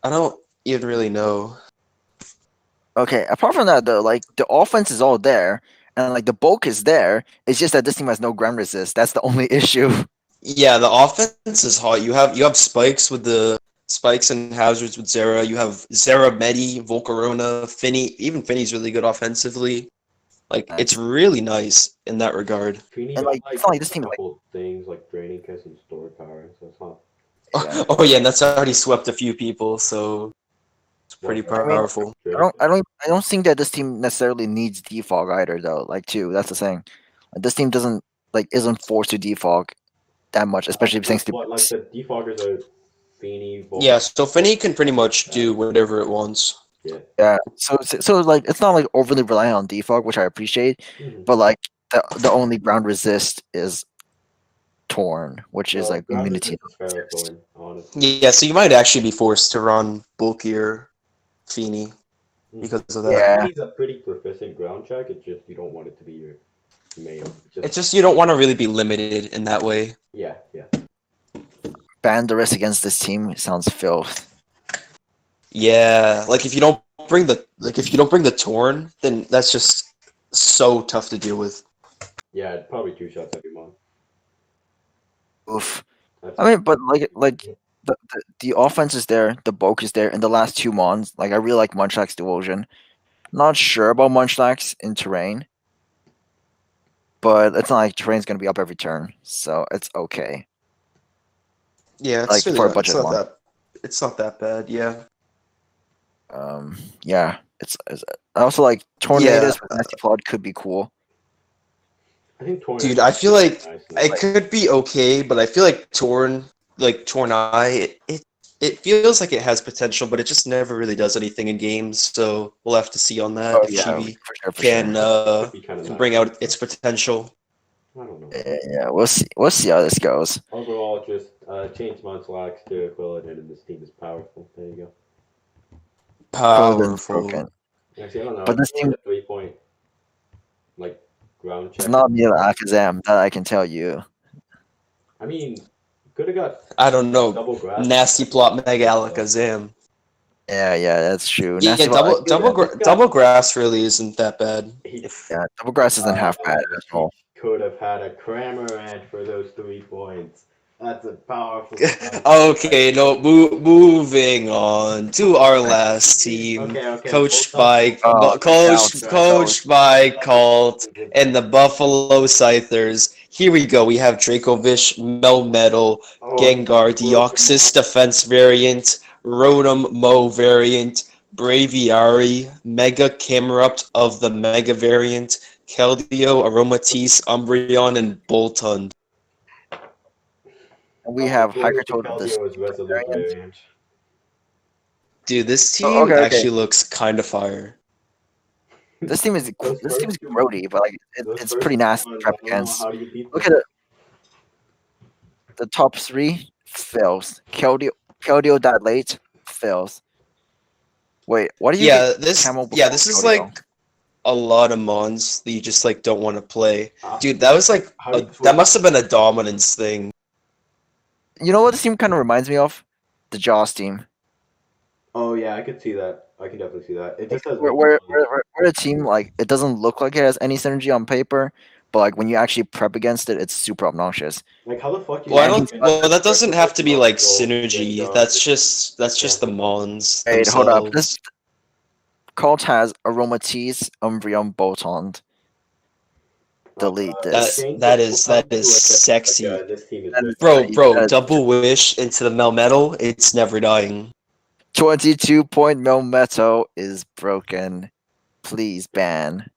I don't even really know. Okay, apart from that though, like the offense is all there and like the bulk is there. It's just that this team has no ground resist. That's the only issue. Yeah, the offense is hot. You have spikes with the spikes and hazards with Zera. You have Zera, Medi, Volcarona, Finny. Even Finny's really good offensively. Like it's That's, really nice in that regard. Feeny and got like like it's not like this a team is like couple things like Draining Kiss and Store Power, so it's not. yeah. Oh yeah, and that's already swept a few people, so it's pretty What? I mean, powerful. I don't think that this team necessarily needs defog either though. Like too, that's the thing. Like, this team doesn't like isn't forced to defog that much, especially thanks to What like the defoggers are Feeny, Yeah, so Finny can pretty much do whatever it wants. Yeah. yeah. So like it's not like overly reliant on defog, which I appreciate, Mhm. but like the only ground resist is Torn, which is Well, like Grass is immunity. just a spare thorn, honestly. Yeah, so you might actually be forced to run bulkier Feeny because of that. Yeah. He's a pretty proficient ground check. It's just you don't want it to be your main. It's just you don't want to really be limited in that way. Yeah, yeah. Ban the risk against this team sounds filth. Yeah, like if you don't bring the Torn, then that's just so tough to deal with. Yeah, it's probably 2 shots every month. Oof. That's I mean, but the offense is there, the bulk is there, and the last 2 mons, like I really like Munchlax's Devotion. Not sure about Munchlax in terrain, but it's not like terrain's gonna be up every turn, so it's okay. Yeah, it's Like really for a not, budget mon. it's not that bad. Yeah. Yeah, it's I also like Tornadoes Yeah, with Nasty Plot could be cool. I think Torn. dude, I feel like nice. it could be okay, but I feel like Torn Eye, it feels like it has potential, but it just never really does anything in games. So we'll have to see on that Oh if yeah, Chibi for sure. Could be kind of can nice. bring out its potential. I don't know. Yeah, we'll see how this goes. Overall, just change Munchlax to Quilladin, and this team is powerful. There you go. Quilladin's Powerful. broken. Actually, I don't know. But this I team feel like a 3-point like ground check. It's not near alakazam, that I can tell you. I mean, could have got I don't know. double grass. Nasty Plot Mega Alakazam. Yeah, that's true. Yeah, Nasty Plot, double grass really isn't that bad. yeah, double grass isn't half bad at all. Could have had a Cramorant for those 3 points. That's a powerful. Okay, no, moving on to our last team, Okay. coached by Oh, coached by Colt and the Buffalo Scythers. Here we go. We have Dracovish, Melmetal, Gengar, Deoxys Defense variant, Rotom Mo variant, Braviary, Mega Camerupt of the Mega variant, Keldeo, Aromatisse, Umbreon, and Boltund. We have Hypertoad Keldeo with this is Resolute variant. Dude, this Oh, team okay. actually looks kind of fire. This team is grody, but like it's pretty nasty to prep against. How do you beat Look at it. The top 3 fails. Keldeo that late fails. Wait, what do you get this Camel before this is Keldeo? like a lot of mons that you just like don't want to play. Dude, that was like that must have been a dominance thing. You know what this team kind of reminds me of? The Jaws team. Oh yeah, I could see that. I can definitely see that. It just has We're a team, like, it doesn't look like it has any synergy on paper, but like when you actually prep against it, it's super obnoxious. like how the fuck do you Well, that doesn't have to be like synergy. That's just the mons Wait, hold up. themselves. This Colt has Aromatisse, Umbreon, Boltund. Delete this. That is sexy. This team is That is- Bro, double wish into the Melmetal, it's never dying. 22-point Melmetal is broken. Please ban.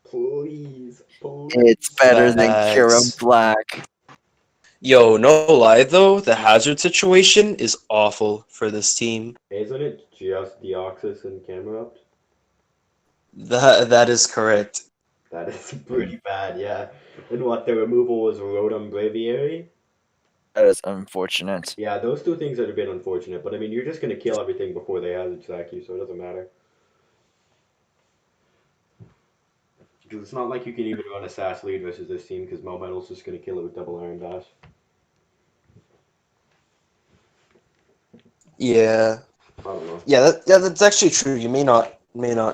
Please. It's better than Kira Facts. Black. Yo, no lie though, the hazard situation is awful for this team. Isn't it just Deoxys and Camerupt? That is correct. That is pretty bad, yeah. And what, the removal was Rotom Braviary? That is unfortunate. Yeah, those 2 things are a bit unfortunate, but I mean, you're just gonna kill everything before they hazard sack you, so it doesn't matter. Because it's not like you can even run a Sass lead versus this team, because Melmetal's just gonna kill it with double Iron Dash. Yeah. I don't know. Yeah, that's actually true. You may not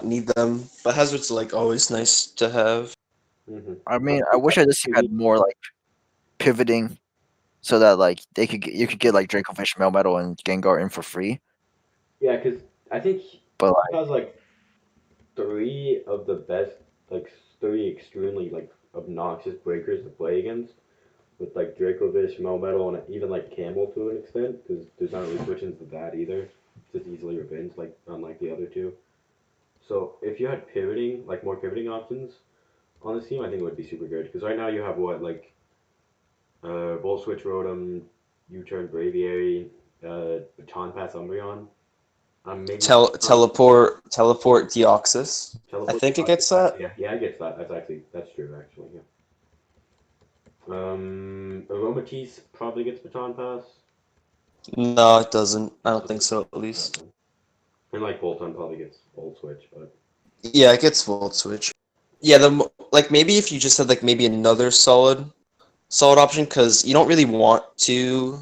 need them, but hazards are like always nice to have. Mm-hmm. I mean, I wish I just had more like pivoting, so that like you could get like Dracovish, Melmetal, and Gengar in for free. Yeah, because I think But he has like 3 of the best, like 3 extremely like obnoxious breakers to play against, with like Dracovish, Melmetal, and even like Camel to an extent, because there's not really switch-ins to that either. It's just easily revenge, like unlike the other 2. So if you had pivoting, like more pivoting options on this team, I think it would be super good. Because right now you have what, like Volt Switch Rotom, U-Turn Braviary, Baton Pass Umbreon. Teleport Deoxys. I think it gets that. Yeah, it gets that. That's true, actually. Yeah. Aromatisse probably gets baton pass. No, it doesn't. I don't think so, at least. Okay. And like Bolton probably gets Volt Switch, but Yeah, it gets Volt Switch. Yeah, like maybe if you just had like maybe another solid option, because you don't really want to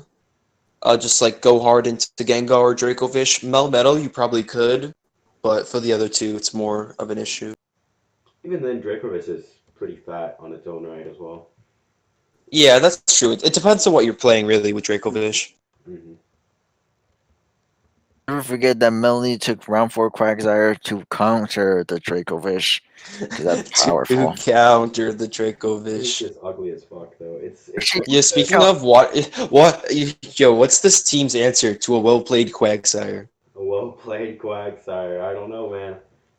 just like go hard into Gengar or Dracovish. Melmetal, you probably could, but for the other two, it's more of an issue. even then Dracovic is pretty fat on its own right as well. Yeah, that's true. It depends on what you're playing, really, with Dracovish. Hmm. Never forget that Melanie took round 4 Quagsire to counter the Dracovish, because that's To powerful. counter the It's Dracovish. just ugly as fuck though. It's Actually, like Yeah, the speaking of yo, what's this team's answer to a well-played Quagsire? a well played Quagsire. I don't know, man.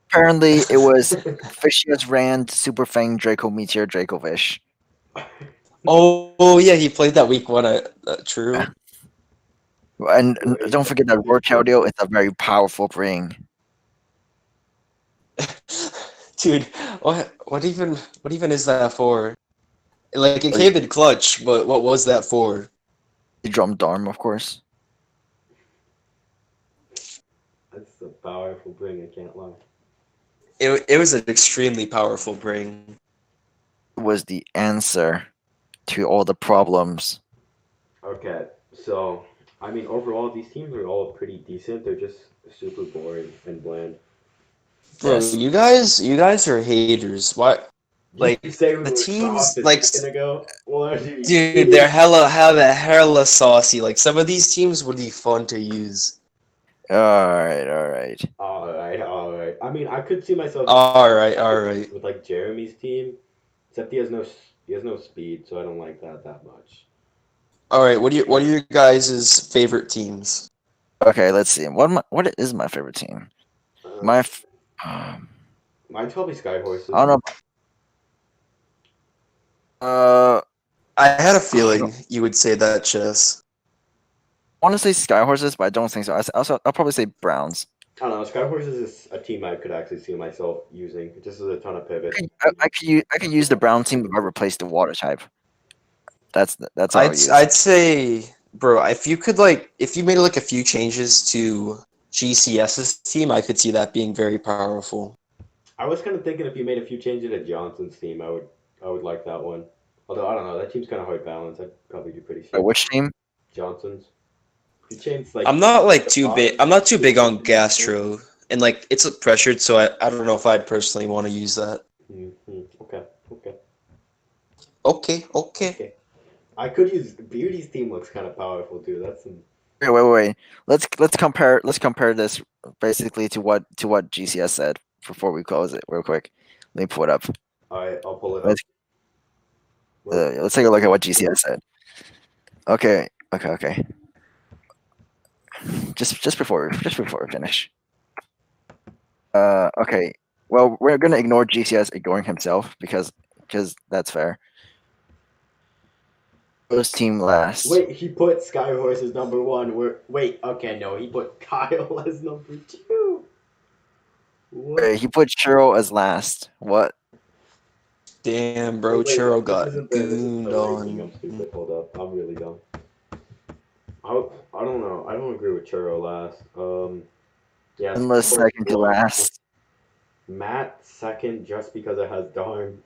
apparently it was Fishious Rand, Super Fang, Draco Meteor, Dracovish. Oh, yeah, he played that week one. True. And Wait, don't forget that Rorkeldeo is a very powerful ring. Dude, what even is that for? Like it Like, came in clutch, but what was that for? the Drum Darm, of course. that's a powerful bring. I can't lie. It was an extremely powerful bring. It was the answer to all the problems. Okay, so I mean overall these teams are all pretty decent. They're just super boring and bland. Bro, Yes. you guys are haters. Why? Did you Like say we the were soft teams, a like second ago? What do you dude, they're mean? hella saucy. Like some of these teams would be fun to use. Alright, alright. Alright, alright. I mean, I could see myself All right, all with, right. with like Jeremy's team, except he has no speed, so I don't like that much. All right, what are your guys' favorite teams? Okay, let's see. What is my favorite team? Uh, My f- um, mine's probably Sky I Horses. don't know. I had a I don't feeling you would say that, Chess. want to say Sky Horses, but I don't think so. I'll probably say Browns. I don't know. Sky Horses is a team I could actually see myself using. It just has a ton of pivot. I could use the Brown team if I replace the Water type. That's how I'd I use. I'd say, bro, if you made like a few changes to GCS's team, I could see that being very powerful. I was kind of thinking if you made a few changes to Johnson's team, I would like that one. Although I don't know, that team's kind of hard balance. I'd probably do pretty shit. Which team? Johnson's. If you change like I'm not like the too big. bottom I'm not too two big on positions, Gastro, and like it's pressured, so I don't know if I'd personally want to use that. Okay, okay, Okay, okay. okay. I could use Beauty's team looks kind of powerful too. That's some. Wait. Let's compare this basically to what GCS said before we close it real quick. Let me pull it up. All right, I'll pull it up. Let's let's take a look at what GCS said. Okay. Just before we finish. Okay. Well, we're gonna ignore GCS ignoring himself because that's fair. First team last. Wait, he put Skyhorse as number one. Wait, okay, no, he put Kyle as number two. What? Wait, he put Churro as last. What? Damn, bro, No, Churro got this isn't gooned the ranking. I'm on. stupid. Hold up, I'm really dumb. I don't know. I don't agree with Churro last. Yeah, Endless Skyhorse second to one. last. Matt second just because it has Darn.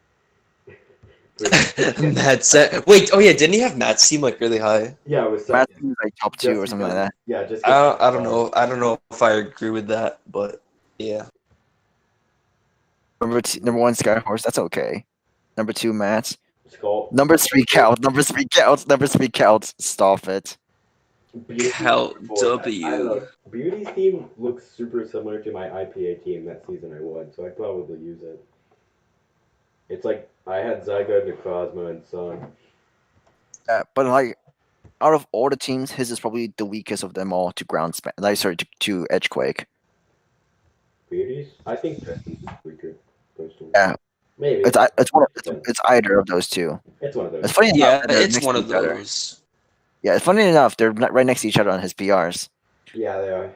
Matt said, wait, oh yeah, didn't he have Matt's team like really high? Yeah, it was Matthew second. is like top 2 Just or something like because. that. Yeah, just I because. don't, I don't know. I don't know if I agree with that, but yeah. Number 1 Skyhorse. That's okay. Number 2 Matt. Skull. Number 3 Count. Number 3 Count. Number 3 Count. Stop it. Beauty Count four. I don't W. know. Beauty's team looks super similar to my IPA team that season I won, so I'd probably use it. It's like I had Zygarde, Necrozma, and Sun. But like out of all the teams, his is probably the weakest of them all to ground span. Like sorry to Edgequake. Beauties? I think Tristan's is weaker. Those two. Yeah, Maybe. it's either of those two. It's one of those. It's funny enough Yeah, that they're it's next one to of each other. those. Yeah, it's funny enough they're right next to each other on his PRs. Yeah, they are.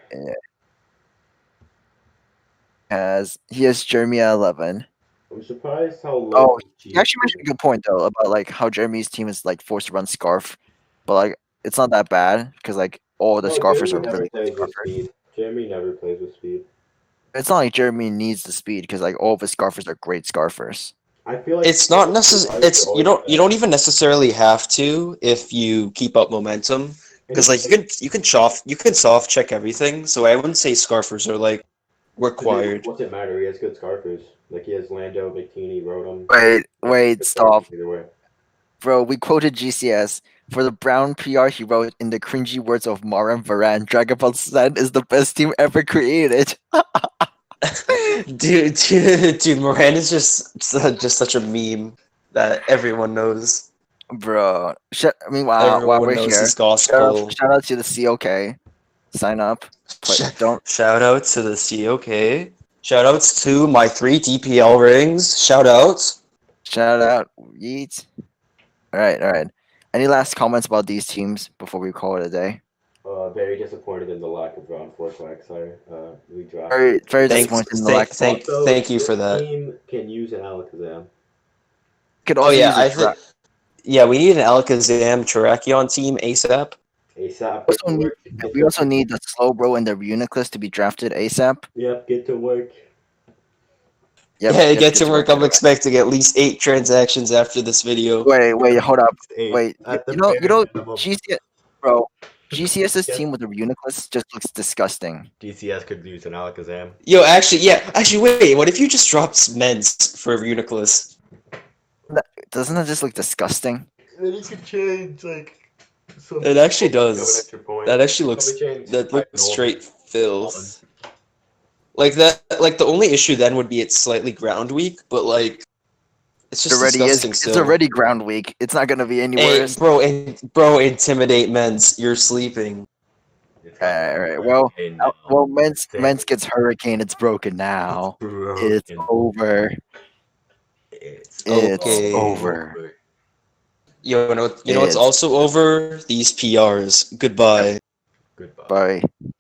As he has Jeremy at 11, I'm surprised how low Oh, PG you actually is. mentioned a good point though about like how Jeremy's team is like forced to run Scarf, but like it's not that bad because like all the No, Scarfers are Jeremy never really good plays with Scarfers. speed. Jeremy never plays with speed. It's not like Jeremy needs the speed because like all of his Scarfers are great Scarfers. I feel like It's not the necessary. riders are It's always you fast. don't even necessarily have to if you keep up momentum And because it's like you can soft check everything. So I wouldn't say scarfers are like because required. what's it matter? He has good scarfers. Like he has Lando, McTeeny, Rotom. Wait, Good stop, scarfers either way. bro. We quoted GCS for the Brown PR. He wrote in the cringy words of Maran Varan, Dragon Ball Z is the best team ever created. Dude, Moran is just such a meme that everyone knows. Bro, I mean, while Everyone we're knows here, he's gospel. shout out to the COK. Sign up. Play, Sh- don't Shout out to the COK. Shout outs to my 3 DPL rings. Shout outs. shout out. Yeet. All right. Any last comments about these teams before we call it a day? Very disappointed in the lack of round four Quagsire. We drafted. Very Thanks, disappointed in the lack. Also, thank you for this that. team can use an Alakazam. Could Oh also yeah, use a I think yeah we need an Alakazam Terrakion team ASAP. ASAP, get to work. Get We to also need the Slowbro and the Uniclus to be drafted ASAP. Yep, get to work. Yeah, Yep, get get to to work. work. I'm expecting at least 8 transactions after this video. Wait, hold up. Eight Wait, at the bare minimum. GCS, bro, GCS's team with the Uniclus just looks disgusting. DCS could use an Alakazam. Yo, actually, wait. What if you just dropped Mens for Uniclus? Doesn't that just look disgusting? Then you could change like some. It actually Have an does. extra point. That actually Probably change that looks Typhenoid. straight filth. Like that, like the only issue then would be it's slightly ground weak, but like it's It just already is. disgusting It's still. already ground week. It's not gonna be any Hey, worse. bro, intimidate Mens. You're sleeping. It's got All right. Hurricane now. Well, Mens gets Hurricane. It's broken now. It's Broken. over. It's It's Okay. over. You know what's It's also over? These PRs. Goodbye. Goodbye. bye.